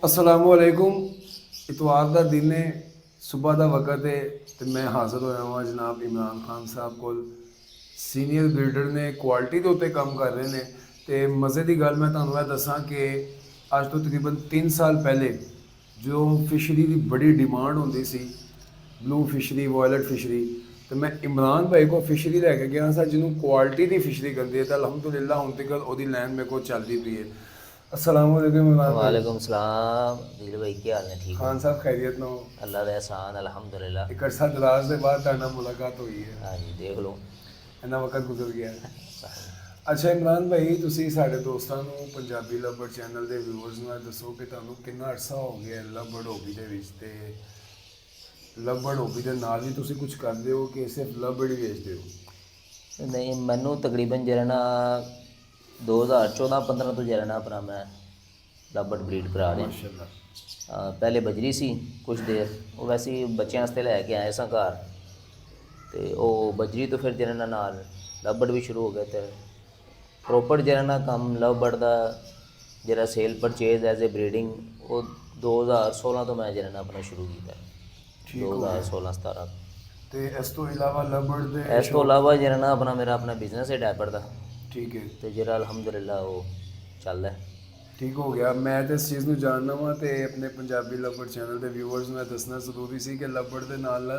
असलामुअलैकुम। इतवार का दिन है, सुबह का वक़्त है तो मैं हाज़िर होया हुआ जनाब इमरान खान साहब को। सीनियर ब्रीडर ने क्वालिटी के उत्ते काम कर रहे हैं। तो मज़े की गल मैं तुहानूं दसा कि अज तो तकरीबन 3 साल पहले जो फिशरी की बड़ी डिमांड होंदी सी, ब्लू फिशरी वॉयलट फिशरी, तो मैं इमरान भाई को फिशरी लैके गया सा जिन्होंं क्वालिटी की फिशरी करती है। तो अलहमदुलिल्लाह हुण तक वो लैन मेरे को चलती पई है। अस्सलाम वालेकुम इमरान भाई। वालेकुम सलाम दिल भाई, क्या हाल है? ठीक हो? खान साहब खैरियत ना हो? अल्लाह का एहसान, अल्हम्दुलिल्लाह। एक अरसा दराज के बाद तुहाडे नाल मुलाकात हुई है। हाँ जी, देख लो। इन्ना वक्त गुजर गया है। अच्छा इमरान भाई, तुसी साडे दोस्तां नूं पंजाबी लवबर्ड चैनल के व्यूअर्स नूं दसो कि तुहानूं कितना अरसा हो गया लवबर्ड हॉबी दे विच, ते लवबर्ड हॉबी दे नाल भी तुसी कुछ करदे हो कि सिर्फ लवबर्ड ही वेचदे हो? नहीं, मैनू तकरीबन जो है ना 2014-15 तो जो है ना अपना मैं लवबर्ड ब्रीड करा रहा। माशाल्लाह। पहले बजरी सी कुछ देर, वो वैसे ही बच्चों वास्ते लैके आए सां घर, तो वो बजरी तो फिर जो है ना नाल लवबर्ड भी शुरू हो गया। तो प्रॉपर जो है ना काम लवबर्ड का जरा sale purchase as a breeding वो 2016 तो मैं जो है ना अपना शुरू किया। ठीक हो गया। 2016-17 ते इस तो इलावा लवबर्ड दे इस तो शौक? इलावा जो है ना अपना बिजनेस है डैपर का, ठीक है। तो जरा अलहमदुलिल्लाह वो चल रहा है। ठीक हो गया। मैं तो इस चीज़ को जानना वा तो अपने पंजाबी लवबर्ड चैनल के व्यूअर्स में दसना जरूरी सी कि लवबर्ड के नाल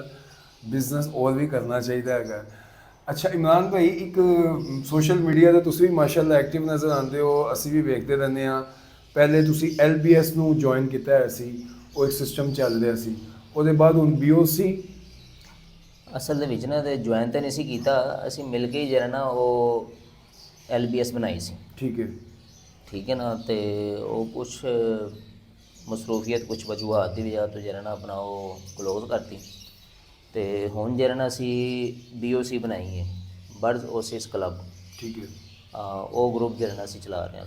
बिजनेस और भी करना चाहिए है। अच्छा इमरान भाई, एक सोशल मीडिया ते तुसी भी माशाल्लाह एक्टिव नज़र आते हो, असी भी वेखते रहने हाँ। पहले तुसी LBS नूं ज्वाइन किया है सी, वो एक सिस्टम चल रहा सी, ਉਹਦੇ बाद हुण BOC। असल ਦੇ ਵਿੱਚ ना तो ज्वाइन तो नहीं सी कीता, असी मिल के ही जरा ना वो LBS बनाई सी। ठीक है। ठीक है ना, तो वो कुछ मसरूफियत कुछ वजूहत की वजह तो जरा ना अपना वो क्लोज करती। तो हुण जरा ना असी BOC बनाई है, बर्ड्स ओसिस क्लब। ठीक है। वो ग्रुप जरा ना असी चला रहे हैं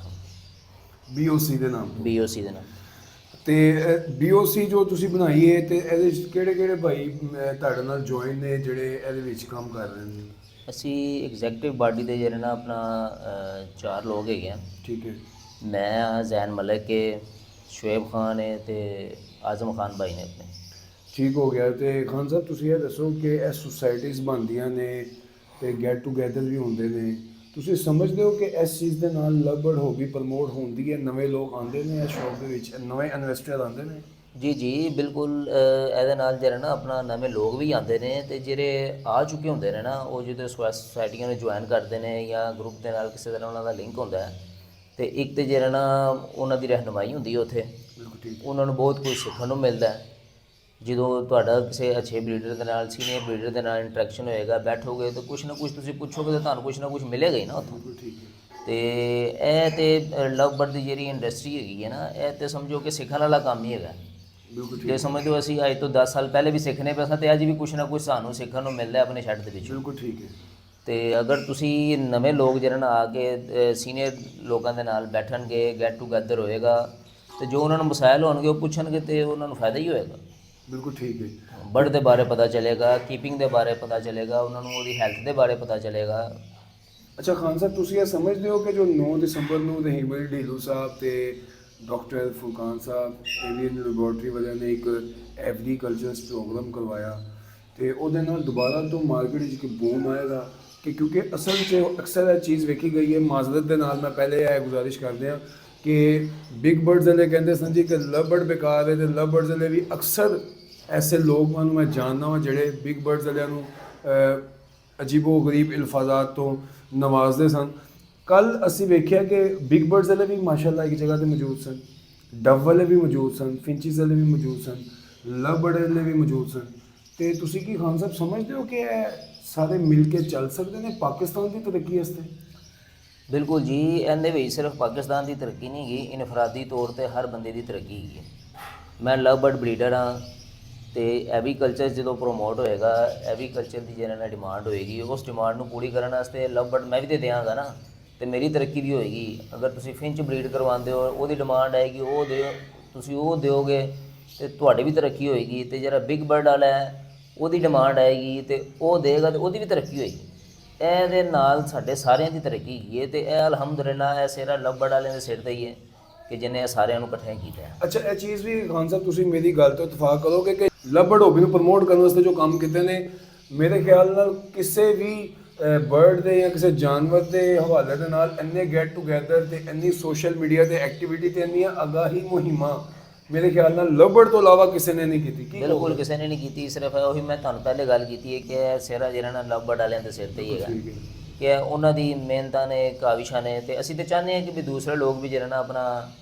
BOC ਦੇ ਨਾਮ ਤੋਂ। BOC ਦੇ नाम। ਤੇ BOC ਜੋ ਤੁਸੀਂ ਬਣਾਈ ਹੈ ਤੇ ਇਹਦੇ ਵਿੱਚ ਕਿਹੜੇ ਕਿਹੜੇ ਭਾਈ ਤੁਹਾਡੇ ਨਾਲ ਜੁਆਇਨ ਨੇ ਜਿਹੜੇ ਇਹਦੇ ਵਿੱਚ ਕੰਮ ਕਰ ਰਹੇ ਨੇ? असी एग्जैक्टिव बॉडी के जरे ना अपना 4 लोग है। ठीक है। मैं हाँ, जैन मलिक है, शुएब खान है, तो आज़म खान भाई ने अपने। ठीक हो गया। तो खान साहब ਤੁਸੀਂ ਇਹ ਦੱਸੋ ਕਿ ਇਹ ਸੁਸਾਇਟੀਜ਼ ਬਣਦੀਆਂ ਨੇ ਤੇ ਗੈਟ ਟੂਗੇਦਰ ਵੀ ਹੁੰਦੇ ਨੇ, ਤੁਸੀਂ ਸਮਝਦੇ ਹੋ ਕਿ ਇਸ ਚੀਜ਼ ਦੇ ਨਾਲ ਲਵਬਰਡ ਹੌਬੀ ਪ੍ਰਮੋਟ ਹੁੰਦੀ ਹੈ, ਨਵੇਂ ਲੋਕ ਆਉਂਦੇ ਨੇ ਇਸ ਸ਼ੌਪ ਦੇ ਵਿੱਚ, ਨਵੇਂ ਇਨਵੈਸਟਰ ਆਉਂਦੇ ਨੇ? जी जी बिल्कुल। ਇਹਦੇ ਨਾਲ ਜਿਹੜਾ ਨਾ ਆਪਣਾ ਨਵੇਂ ਲੋਕ ਵੀ ਆਉਂਦੇ ਨੇ, ਤੇ ਜਿਹੜੇ ਆ ਚੁੱਕੇ ਹੁੰਦੇ ਨੇ ਨਾ ਉਹ ਜਦੋਂ ਸੁਸਾਇਟੀਆਂ ਨੂੰ ਜੁਆਇਨ ਕਰਦੇ ਨੇ ਜਾਂ ਗਰੁੱਪ ਦੇ ਨਾਲ ਕਿਸੇ ਤਰ੍ਹਾਂ ਉਹਨਾਂ ਦਾ ਲਿੰਕ ਹੁੰਦਾ ਹੈ, ਤੇ ਇੱਕ ਤੇ ਜਿਹੜਾ ਨਾ ਉਹਨਾਂ ਦੀ ਰਹਿਨੁਮਾਈ ਹੁੰਦੀ ਹੈ ਉੱਥੇ। ਬਿਲਕੁਲ ਠੀਕ। ਉਹਨਾਂ ਨੂੰ ਬਹੁਤ ਕੁਝ ਸਿੱਖਣ ਨੂੰ ਮਿਲਦਾ ਹੈ। ਜਦੋਂ ਤੁਹਾਡਾ ਕਿਸੇ ਅੱਛੇ ਬਰੀਡਰ ਦੇ ਨਾਲ, ਸੀਨੀਅਰ ਬਰੀਡਰ ਦੇ ਨਾਲ ਇੰਟਰੈਕਸ਼ਨ ਹੋਏਗਾ, ਬੈਠੋਗੇ ਤਾਂ ਕੁਛ ਨਾ ਕੁਛ ਤੁਸੀਂ ਪੁੱਛੋਗੇ ਤਾਂ ਤੁਹਾਨੂੰ ਕੁਛ ਨਾ ਕੁਛ ਮਿਲੇਗਾ ਹੀ ਨਾ ਉੱਥੋਂ। ਬਿਲਕੁਲ ਠੀਕ ਹੈ। ਤੇ ਇਹ ਤੇ ਲਵਬਰਡ ਦੀ ਜਿਹੜੀ ਇੰਡਸਟਰੀ ਹੈਗੀ ਹੈ ਨਾ, ਇਹ ਤੇ ਸਮਝੋ ਕਿ ਸਿੱਖਣ ਵਾਲਾ ਕੰਮ ਹੀ ਹੈਗਾ। ਬਿਲਕੁਲ ਜੇ ਠੀਕ ਹੈ। ਸਮਝੋ ਅਸੀਂ ਅੱਜ ਤੋਂ 10 ਸਾਲ ਪਹਿਲੇ ਵੀ ਸਿੱਖਣੇ ਪਏ ਸਾਂ, ਤੇ ਅੱਜ ਵੀ ਕੁਛ ਨਾ ਕੁਛ ਸਾਨੂੰ ਸਿੱਖਣ ਨੂੰ ਮਿਲਦਾ ਆਪਣੇ ਸ਼ੈੱਡ ਦੇ ਵਿੱਚੋਂ। ਬਿਲਕੁਲ ਠੀਕ ਹੈ। ਤੇ ਅਗਰ ਤੁਸੀਂ ਨਵੇਂ ਲੋਕ ਜਿਹੜੇ ਨਾ ਆ ਕੇ ਸੀਨੀਅਰ ਲੋਕਾਂ ਦੇ ਨਾਲ ਬੈਠਣਗੇ, ਗੈਟ ਟੂਗੈਦਰ ਹੋਏਗਾ, ਤੇ ਜੋ ਉਹਨਾਂ ਨੂੰ ਮਸਾਇਲ ਹੋਣਗੇ ਉਹ ਪੁੱਛਣਗੇ, ਤੇ ਉਹਨਾਂ ਨੂੰ ਫਾਇਦਾ ਹੀ ਹੋਏਗਾ। ਬਿਲਕੁਲ ਠੀਕ ਹੈ। ਬਰਡ ਦੇ ਬਾਰੇ ਪਤਾ ਚਲੇਗਾ, ਕੀਪਿੰਗ ਦੇ ਬਾਰੇ ਪਤਾ ਚਲੇਗਾ, ਉਹਨਾਂ ਨੂੰ ਉਹਦੀ ਹੈਲਥ ਦੇ ਬਾਰੇ ਪਤਾ ਚਲੇਗਾ। ਅੱਛਾ ਖਾਨ ਸਾਹਿਬ, ਤੁਸੀਂ ਇਹ ਸਮਝਦੇ ਹੋ ਕਿ ਜੋ 9 ਦਸੰਬਰ ਨੂੰ ਰਹੀਮਲ ਢੀਲੂ ਸਾਹਿਬ ਤੇ ਡਾਕਟਰ ਫੁਰਕਾਨ ਸਾਹਿਬ ਏਵੀਅਨ ਲੈਬੋਰਟਰੀ ਵਾਲਿਆਂ ਨੇ ਇੱਕ ਐਗਰੀਕਲਚਰ ਪ੍ਰੋਗਰਾਮ ਕਰਵਾਇਆ, ਤੇ ਉਹਦੇ ਨਾਲ ਦੁਬਾਰਾ ਤੋਂ ਮਾਰਕੀਟ ਵਿੱਚ ਇੱਕ ਬੂਮ ਆਏਗਾ? ਕਿ ਕਿਉਂਕਿ ਅਸਲ 'ਚ ਅਕਸਰ ਇਹ ਚੀਜ਼ ਵੇਖੀ ਗਈ ਹੈ, ਮਾਜ਼ਰਤ ਦੇ ਨਾਲ ਮੈਂ ਪਹਿਲੇ ਇਹ ਗੁਜ਼ਾਰਿਸ਼ ਕਰਦੇ ਹਾਂ ਕਿ ਬਿਗ ਬਰਡਸ ਵਾਲੇ ਕਹਿੰਦੇ ਸਨ ਜੀ ਕਿ ਲਵ ਬਰਡ ਬੇਕਾਰ ਹੈ, ਤੇ ਲਵ ਬਰਡਸ ਵਾਲੇ ਵੀ ਅਕਸਰ ਐਸੇ ਲੋਕਾਂ ਨੂੰ ਮੈਂ ਜਾਣਦਾ ਹਾਂ ਜਿਹੜੇ ਬਿਗ ਬਰਡਸ ਵਾਲਿਆਂ ਨੂੰ ਅਜੀਬੋ ਗਰੀਬ ਇਲਫਾਜ਼ਾਤ ਤੋਂ ਨਵਾਜ਼ਦੇ ਸਨ। ਕੱਲ੍ਹ ਅਸੀਂ ਵੇਖਿਆ ਕਿ ਬਿਗ ਬਰਡਸ ਵਾਲੇ ਵੀ ਮਾਸ਼ਾਅੱਲਾ ਇੱਕ ਜਗ੍ਹਾ 'ਤੇ ਮੌਜੂਦ ਸਨ, ਡਵ ਵਾਲੇ ਵੀ ਮੌਜੂਦ ਸਨ, ਫਿੰਚਿਸ ਵਾਲੇ ਵੀ ਮੌਜੂਦ ਸਨ, ਲਵ ਬਰਡ ਵਾਲੇ ਵੀ ਮੌਜੂਦ ਸਨ। ਅਤੇ ਤੁਸੀਂ ਕੀ ਖਾਨ ਸਾਹਿਬ ਸਮਝਦੇ ਹੋ ਕਿ ਇਹ ਸਾਰੇ ਮਿਲ ਕੇ ਚੱਲ ਸਕਦੇ ਨੇ ਪਾਕਿਸਤਾਨ ਦੀ ਤਰੱਕੀ ਵਾਸਤੇ? ਬਿਲਕੁਲ ਜੀ, ਇਹਦੇ ਵਿੱਚ ਸਿਰਫ ਪਾਕਿਸਤਾਨ ਦੀ ਤਰੱਕੀ ਨਹੀਂ ਹੈਗੀ, ਇਨਫਰਾਦੀ ਤੌਰ 'ਤੇ ਹਰ ਬੰਦੇ ਦੀ ਤਰੱਕੀ ਹੈਗੀ ਹੈ। ਮੈਂ ਲਵ ਬਰਡ ਬਰੀਡਰ ਹਾਂ, ਅਤੇ ਐਵੀਕਲਚਰ ਜਦੋਂ ਪ੍ਰੋਮੋਟ ਹੋਏਗਾ, ਐਵੀਕਲਚਰ ਦੀ ਜਿਹਨਾਂ ਨਾਲ ਡਿਮਾਂਡ ਹੋਏਗੀ, ਉਸ ਡਿਮਾਂਡ ਨੂੰ ਪੂਰੀ ਕਰਨ ਵਾਸਤੇ ਲਵ ਬਰਡ ਮੈਂ ਵੀ ਤਾਂ ਦਿਆਂਗਾ ਨਾ, ਅਤੇ ਮੇਰੀ ਤਰੱਕੀ ਵੀ ਹੋਏਗੀ। ਅਗਰ ਤੁਸੀਂ ਫਿੰਚ ਬਰੀਡ ਕਰਵਾਉਂਦੇ ਹੋ, ਉਹਦੀ ਡਿਮਾਂਡ ਆਏਗੀ, ਉਹ ਦਿਓ, ਤੁਸੀਂ ਉਹ ਦਿਓਗੇ ਅਤੇ ਤੁਹਾਡੀ ਵੀ ਤਰੱਕੀ ਹੋਏਗੀ। ਅਤੇ ਜਿਹੜਾ ਬਿਗ ਬਰਡ ਵਾਲਾ ਹੈ ਉਹਦੀ ਡਿਮਾਂਡ ਆਏਗੀ ਅਤੇ ਉਹ ਦੇਗਾ, ਅਤੇ ਉਹਦੀ ਵੀ ਤਰੱਕੀ ਹੋਏਗੀ। ਇਹਦੇ ਨਾਲ ਸਾਡੇ ਸਾਰਿਆਂ ਦੀ ਤਰੱਕੀ ਹੈਗੀ ਹੈ, ਅਤੇ ਇਹ ਅਲਹਮਦੁਲਿਲਾ ਇਹ ਸਿਹਰਾ ਲਵ ਬਰਡ ਵਾਲਿਆਂ ਦੇ ਸਿਰ 'ਤੇ ਹੀ ਹੈ। ਕਿ ਜਿਹਨੇ ਇਹ ਸਾਰਿਆਂ ਨੂੰ ਇਕੱਠੇ ਕੀਤਾ ਹੈ। ਅੱਛਾ, ਇਹ ਚੀਜ਼ ਵੀ ਖਾਨ ਸਾਹਿਬ ਤੁਸੀਂ ਮੇਰੀ ਗੱਲ ਤੋਂ ਇਤਫਾਕ ਕਰੋਗੇ ਕਿ ਲਵ ਬਰਡ ਹੌਬੀ ਨੂੰ ਪ੍ਰਮੋਟ ਕਰਨ ਵਾਸਤੇ ਜੋ ਕੰਮ ਕੀਤੇ ਨੇ, ਮੇਰੇ ਖਿਆਲ ਨਾਲ ਕਿਸੇ ਵੀ ਬਰਡ ਦੇ ਜਾਂ ਕਿਸੇ ਜਾਨਵਰ ਦੇ ਹਵਾਲੇ ਦੇ ਨਾਲ ਇੰਨੇ ਗੈਟ ਟੂਗੈਦਰ ਤੇ ਇੰਨੀ ਸੋਸ਼ਲ ਮੀਡੀਆ ਤੇ ਐਕਟੀਵਿਟੀ ਤੇ ਇੰਨੀਆਂ ਆਗਾਹੀ ਮੁਹਿੰਮਾਂ ਮੇਰੇ ਖਿਆਲ ਨਾਲ ਲਵ ਬਰਡ ਤੋਂ ਇਲਾਵਾ ਕਿਸੇ ਨੇ ਨਹੀਂ ਕੀਤੀ। ਕੀ ਬਿਲਕੁਲ ਕਿਸੇ ਨੇ ਨਹੀਂ ਕੀਤੀ। ਸਿਰਫ ਉਹੀ ਮੈਂ ਤੁਹਾਨੂੰ ਪਹਿਲੇ ਗੱਲ ਕੀਤੀ ਹੈ ਕਿ ਇਹ ਸਿਹਰਾ ਜਿਹੜਾ ਨਾ ਲਵ ਬਰਡ ਵਾਲਿਆਂ ਦੇ ਸਿਰ ਤੇ ਹੀ ਹੈਗਾ, ਠੀਕ ਹੈ। ਕਿ ਉਹਨਾਂ ਦੀ ਮਿਹਨਤਾਂ ਨੇ, ਕਾਵਿਸ਼ਾਂ ਨੇ, ਤੇ ਅਸੀਂ ਤਾਂ ਚਾਹੁੰਦੇ ਹਾਂ ਕਿ ਵੀ ਦੂਸਰੇ ਲੋਕ ਵੀ ਜਿਹੜਾ ਨਾ ਆਪਣਾ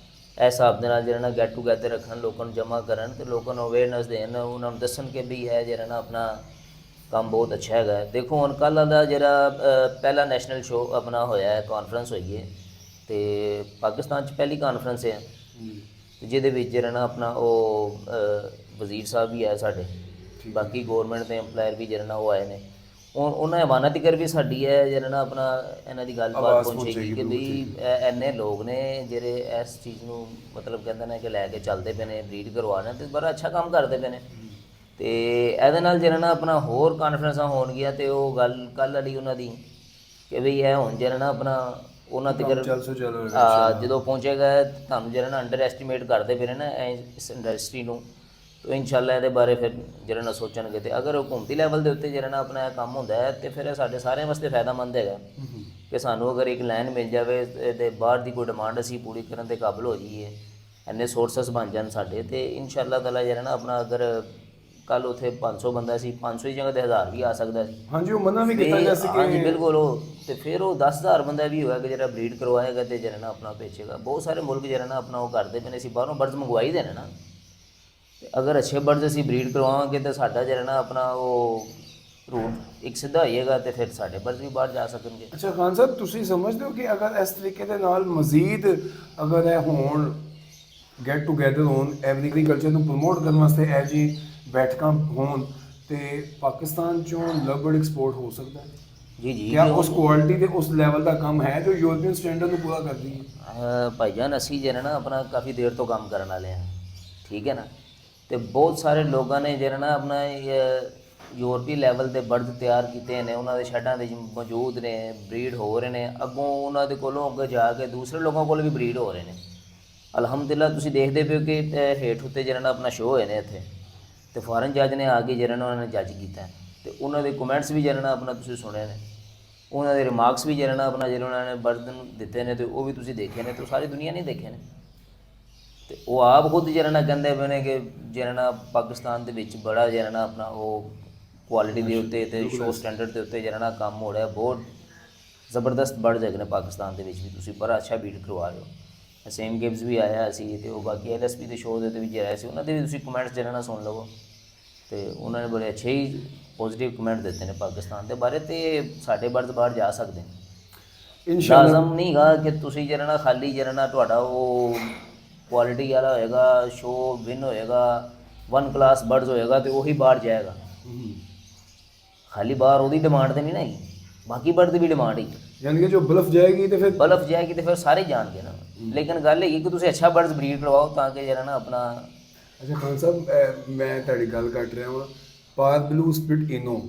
ਇਸ ਹਿਸਾਬ ਦੇ ਨਾਲ ਜਿਹੜਾ ਨਾ ਗੈਟ ਟੂਗੈਦਰ ਰੱਖਣ, ਲੋਕਾਂ ਨੂੰ ਜਮ੍ਹਾਂ ਕਰਨ ਤੇ ਲੋਕਾਂ ਨੂੰ ਅਵੇਅਰਨੈਸ ਦੇਣ, ਉਹਨਾਂ ਨੂੰ ਦੱਸਣ ਕਿ ਵੀ ਇਹ ਜਿਹੜਾ ਨਾ ਆਪਣਾ ਕੰਮ ਬਹੁਤ ਅੱਛਾ ਹੈਗਾ। ਦੇਖੋ ਹੁਣ ਕੱਲ੍ਹ ਦਾ ਜਿਹੜਾ ਪਹਿਲਾ ਨੈਸ਼ਨਲ ਸ਼ੋਅ ਆਪਣਾ ਹੋਇਆ ਹੈ, ਕਾਨਫਰੰਸ ਹੋਈ ਹੈ, ਤੇ ਪਾਕਿਸਤਾਨ 'ਚ ਪਹਿਲੀ ਕਾਨਫਰੰਸ ਹੈ ਤੇ ਜਿਹਦੇ ਵਿੱਚ ਜਿਹੜਾ ਨਾ ਆਪਣਾ ਉਹ ਵਜ਼ੀਰ ਸਾਹਿਬ ਵੀ ਆਏ ਸਾਡੇ, ਬਾਕੀ ਗੌਰਮੈਂਟ ਦੇ ਇੰਪਲਾਇਰ ਵੀ ਜਿਹੜਾ ਨਾ ਉਹ ਆਏ ਨੇ। ਉਹਨਾਂ ਹਵਾਨਾ ਤੀਕਰ ਵੀ ਸਾਡੀ ਹੈ ਜਿਹੜਾ ਨਾ ਆਪਣਾ ਇਹਨਾਂ ਦੀ ਗੱਲਬਾਤ ਪਹੁੰਚੇਗੀ ਕਿ ਵੀ ਇੰਨੇ ਲੋਕ ਨੇ ਜਿਹੜੇ ਇਸ ਚੀਜ਼ ਨੂੰ ਮਤਲਬ ਕਹਿੰਦੇ ਨੇ ਕਿ ਲੈ ਕੇ ਚੱਲਦੇ ਪਏ ਨੇ, ਬਰੀਡ ਕਰਵਾਉਣਾ ਤੇ ਬੜਾ ਅੱਛਾ ਕੰਮ ਕਰਦੇ ਪਏ ਨੇ। ਤੇ ਇਹਦੇ ਨਾਲ ਜਿਹੜਾ ਨਾ ਆਪਣਾ ਹੋਰ ਕਾਨਫਰੰਸਾਂ ਹੋਣਗੀਆਂ ਤੇ ਉਹ ਗੱਲ ਕੱਲ੍ਹ ਵਾਲੀ ਉਹਨਾਂ ਦੀ ਕਿ ਵੀ ਇਹ ਹੁਣ ਜਿਹੜਾ ਨਾ ਆਪਣਾ ਉਹਨਾਂ ਤੀਕਰ ਜਦੋਂ ਪਹੁੰਚੇਗਾ ਤੁਹਾਨੂੰ ਜਿਹੜਾ ਨਾ ਅੰਡਰ ਐਸਟੀਮੇਟ ਕਰਦੇ ਪਏ ਨਾ ਇਸ ਇੰਡਸਟਰੀ ਨੂੰ, तो इंशाल्लाह ਇਹਦੇ ਬਾਰੇ ਫਿਰ ਜਿਹੜਾ ਨਾ ਸੋਚਣਗੇ। ਤੇ ਅਗਰ ਹਕੂਮਤੀ ਲੈਵਲ ਦੇ ਉੱਤੇ ਜਿਹੜਾ ਨਾ ਆਪਣਾ ਇਹ ਕੰਮ ਹੁੰਦਾ ਹੈ ਤੇ ਫਿਰ ਇਹ ਸਾਡੇ ਸਾਰਿਆਂ ਵਾਸਤੇ ਫਾਇਦਾਮੰਦ ਹੈਗਾ ਕਿ ਸਾਨੂੰ ਅਗਰ ਇੱਕ ਲਾਈਨ ਮਿਲ ਜਾਵੇ ਤੇ ਬਾਹਰ ਦੀ ਕੋਈ ਡਿਮਾਂਡ ਅਸੀਂ ਪੂਰੀ ਕਰਨ ਦੇ ਕਾਬਲ ਹੋ ਜਾਈਏ, ਇੰਨੇ ਸੋਰਸਸ ਬਣ ਜਾਣ ਸਾਡੇ, ਤੇ ਇੰਸ਼ਾਅੱਲਾ ਤਾਲਾ ਜਿਹੜਾ ਨਾ ਆਪਣਾ ਅਗਰ ਕੱਲ ਉੱਥੇ 500 ਬੰਦਾ ਸੀ, 500 ਦੀ ਜਗ੍ਹਾ ਤੇ 1000 ਵੀ ਆ ਸਕਦਾ ਸੀ। ਹਾਂਜੀ, ਉਹ ਮਨਾ ਵੀ ਕੀਤਾ ਗਿਆ ਸੀ ਕਿ ਹਾਂਜੀ ਬਿਲਕੁਲ। ਉਹ ਤੇ ਫਿਰ ਉਹ 10000 ਬੰਦਾ ਵੀ ਹੋਇਆ ਕਿ ਜਿਹੜਾ ਬਰੀਡ ਕਰਵਾਏਗਾ ਤੇ ਜਿਹੜਾ ਨਾ ਆਪਣਾ ਵੇਚੇਗਾ। ਬਹੁਤ ਸਾਰੇ ਮੁਲਕ ਜਿਹੜਾ ਨਾ ਆਪਣਾ ਉਹ ਕਰਦੇ ਪਏ ਨੇ, ਅਸੀਂ ਬਾਹਰੋਂ ਬਰਡਸ ਮੰਗਵਾਈ ਦੇ ਨੇ ਨਾ, ਤੇ ਅਗਰ ਅੱਛੇ ਬਰਡਸ ਅਸੀਂ ਬਰੀਡ ਕਰਵਾਵਾਂਗੇ ਤਾਂ ਸਾਡਾ ਜਿਹੜਾ ਨਾ ਆਪਣਾ ਉਹ ਰੂਟ ਇੱਕ ਸਿੱਧਾ ਹੋਈਏਗਾ ਤੇ ਫਿਰ ਸਾਡੇ ਬਰਡਸ ਵੀ ਬਾਹਰ ਜਾ ਸਕਣਗੇ। ਅੱਛਾ ਖਾਨ ਸਾਹਿਬ, ਤੁਸੀਂ ਸਮਝਦੇ ਹੋ ਕਿ ਅਗਰ ਇਸ ਤਰੀਕੇ ਦੇ ਨਾਲ ਮਜ਼ੀਦ ਅਗਰ ਇਹ ਹੋਣ, ਗੈਟ ਟੂਗੈਦਰ ਹੋਣ, ਐਗਰੀਕਲਚਰ ਨੂੰ ਪ੍ਰਮੋਟ ਕਰਨ ਵਾਸਤੇ ਇਹ ਜੀ ਬੈਠਕਾਂ ਹੋਣ, ਤੇ ਪਾਕਿਸਤਾਨ ਚੋਂ ਲਵ ਬਰਡ ਐਕਸਪੋਰਟ ਹੋ ਸਕਦਾ ਹੈ? ਜੀ ਜੀ, ਕਿਆ ਉਸ ਕੁਆਲਿਟੀ ਤੇ ਉਸ ਲੈਵਲ ਦਾ ਕੰਮ ਹੈ ਜੋ ਯੂਰਪੀਅਨ ਸਟੈਂਡਰਡ ਨੂੰ ਪੂਰਾ ਕਰਦੀ ਹੈ? ਭਾਈਜਾਨ ਅਸੀਂ ਜਿਹੜਾ ਨਾ ਆਪਣਾ ਕਾਫੀ ਦੇਰ ਤੋਂ ਕੰਮ ਕਰਨ ਵਾਲੇ ਹਾਂ, ਠੀਕ ਹੈ ਨਾ, ਤੇ ਬਹੁਤ ਸਾਰੇ ਲੋਕਾਂ ਨੇ ਜਿਹੜਾ ਨਾ ਆਪਣਾ ਯੂਰਪੀ ਲੈਵਲ ਦੇ ਬਰਡ ਤਿਆਰ ਕੀਤੇ ਨੇ, ਉਹਨਾਂ ਦੇ ਸ਼ੈਡਾਂ ਦੇ ਮੌਜੂਦ ਨੇ, ਬਰੀਡ ਹੋ ਰਹੇ ਨੇ, ਅੱਗੋਂ ਉਹਨਾਂ ਦੇ ਕੋਲੋਂ ਅੱਗੇ ਜਾ ਕੇ ਦੂਸਰੇ ਲੋਕਾਂ ਕੋਲ ਵੀ ਬਰੀਡ ਹੋ ਰਹੇ ਨੇ। ਅਲਹਮਦੁਲਿਲਾ ਤੁਸੀਂ ਦੇਖਦੇ ਪਏ ਹੋ ਕਿ ਹੇਠ ਉੱਤੇ ਜਿਹੜਾ ਨਾ ਆਪਣਾ ਸ਼ੋਅ ਹੋਏ ਨੇ ਇੱਥੇ, ਤੇ ਫੋਰਨ ਜੱਜ ਨੇ ਆ ਕੇ ਜਿਹੜਾ ਨਾ ਉਹਨਾਂ ਨੇ ਜੱਜ ਕੀਤਾ, ਤੇ ਉਹਨਾਂ ਦੇ ਕਮੈਂਟਸ ਵੀ ਜਿਹੜਾ ਨਾ ਆਪਣਾ ਤੁਸੀਂ ਸੁਣੇ ਨੇ, ਉਹਨਾਂ ਦੇ ਰਿਮਾਰਕਸ ਵੀ ਜਿਹੜਾ ਨਾ ਆਪਣਾ ਜਿਹੜੇ ਉਹਨਾਂ ਨੇ ਬਰਡ ਨੂੰ ਦਿੱਤੇ ਨੇ ਤੇ ਉਹ ਵੀ ਤੁਸੀਂ ਦੇਖੇ ਨੇ, ਤੇ ਸਾਰੀ ਦੁਨੀਆ ਨੇ ਦੇਖੇ ਨੇ। ਤੇ ਉਹ ਆਪ ਖੁਦ ਜਿਹੜਾ ਨਾ ਕਹਿੰਦੇ ਪਏ ਨੇ ਕਿ ਜਿਹੜਾ ਨਾ ਪਾਕਿਸਤਾਨ ਦੇ ਵਿੱਚ ਬੜਾ ਜਿਹੜਾ ਨਾ ਆਪਣਾ ਉਹ ਕੁਆਲਿਟੀ ਦੇ ਉੱਤੇ ਤੇ ਸ਼ੋਅ ਸਟੈਂਡਰਡ ਦੇ ਉੱਤੇ ਜਿਹੜਾ ਨਾ ਕੰਮ ਹੋ ਰਿਹਾ, ਬਹੁਤ ਜ਼ਬਰਦਸਤ ਬਰਡ ਹੈਗੇ ਨੇ ਪਾਕਿਸਤਾਨ ਦੇ ਵਿੱਚ ਵੀ, ਤੁਸੀਂ ਬੜਾ ਅੱਛਾ ਬੀਟ ਕਰਵਾ ਰਹੇ ਹੋ। ਸੇਮ ਗੇਮਸ ਵੀ ਆਇਆ ਸੀ ਤੇ ਉਹ ਬਾਕੀ LSP ਦੇ ਸ਼ੋਅ ਦੇ ਉੱਤੇ ਵੀ ਜਿਹੜਾ ਸੀ, ਉਹਨਾਂ ਦੇ ਵੀ ਤੁਸੀਂ ਕਮੈਂਟਸ ਜਿਹੜਾ ਨਾ ਸੁਣ ਲਵੋ, ਤੇ ਉਹਨਾਂ ਨੇ ਬੜੇ ਅੱਛੇ ਹੀ ਪੋਜ਼ੀਟਿਵ ਕਮੈਂਟ ਦਿੱਤੇ ਨੇ ਪਾਕਿਸਤਾਨ ਦੇ ਬਾਰੇ, ਤੇ ਸਾਡੇ ਬਰਡ ਬਾਹਰ ਜਾ ਸਕਦੇ ਨੇ। ਲਾਜ਼ਮ ਨਹੀਂ ਗਾ ਕਿ ਤੁਸੀਂ ਜਿਹੜਾ ਨਾ ਖਾਲੀ ਜਿਹੜਾ ਨਾ ਤੁਹਾਡਾ ਉਹ ਕੁਆਲਿਟੀ ਵਾਲਾ ਹੋਏਗਾ, ਸ਼ੋਅ ਵਿਨ ਹੋਏਗਾ, 1 ਕਲਾਸ ਬਰਡਸ ਹੋਏਗਾ ਤੇ ਉਹੀ ਬਾਹਰ ਜਾਏਗਾ। ਖਾਲੀ ਬਾਹਰ ਉਹਦੀ ਡਿਮਾਂਡ ਤੇ ਨਹੀਂ ਨਾ ਹੈਗੀ, ਬਾਕੀ ਬਰਡ ਦੀ ਵੀ ਡਿਮਾਂਡ ਹੈ, ਯਾਨੀ ਕਿ ਜੋ ਬਲਫ ਜਾਏਗੀ ਤੇ ਫਿਰ ਸਾਰੇ ਜਾਣਗੇ ਨਾ। ਲੇਕਿਨ ਗੱਲ ਹੈਗੀ ਕਿ ਤੁਸੀਂ ਅੱਛਾ ਬਰਡਸ ਬਰੀਡ ਕਰਵਾਓ ਤਾਂ ਕਿ ਜਿਹੜਾ ਨਾ ਆਪਣਾ। ਅੱਛਾ ਖਾਨ ਸਾਹਿਬ, ਮੈਂ ਤੁਹਾਡੀ ਗੱਲ ਕੱਟ ਰਿਹਾ ਹਾਂ। ਪਾਰ ਬਲੂ ਸਪਿਟ ਇਨੋ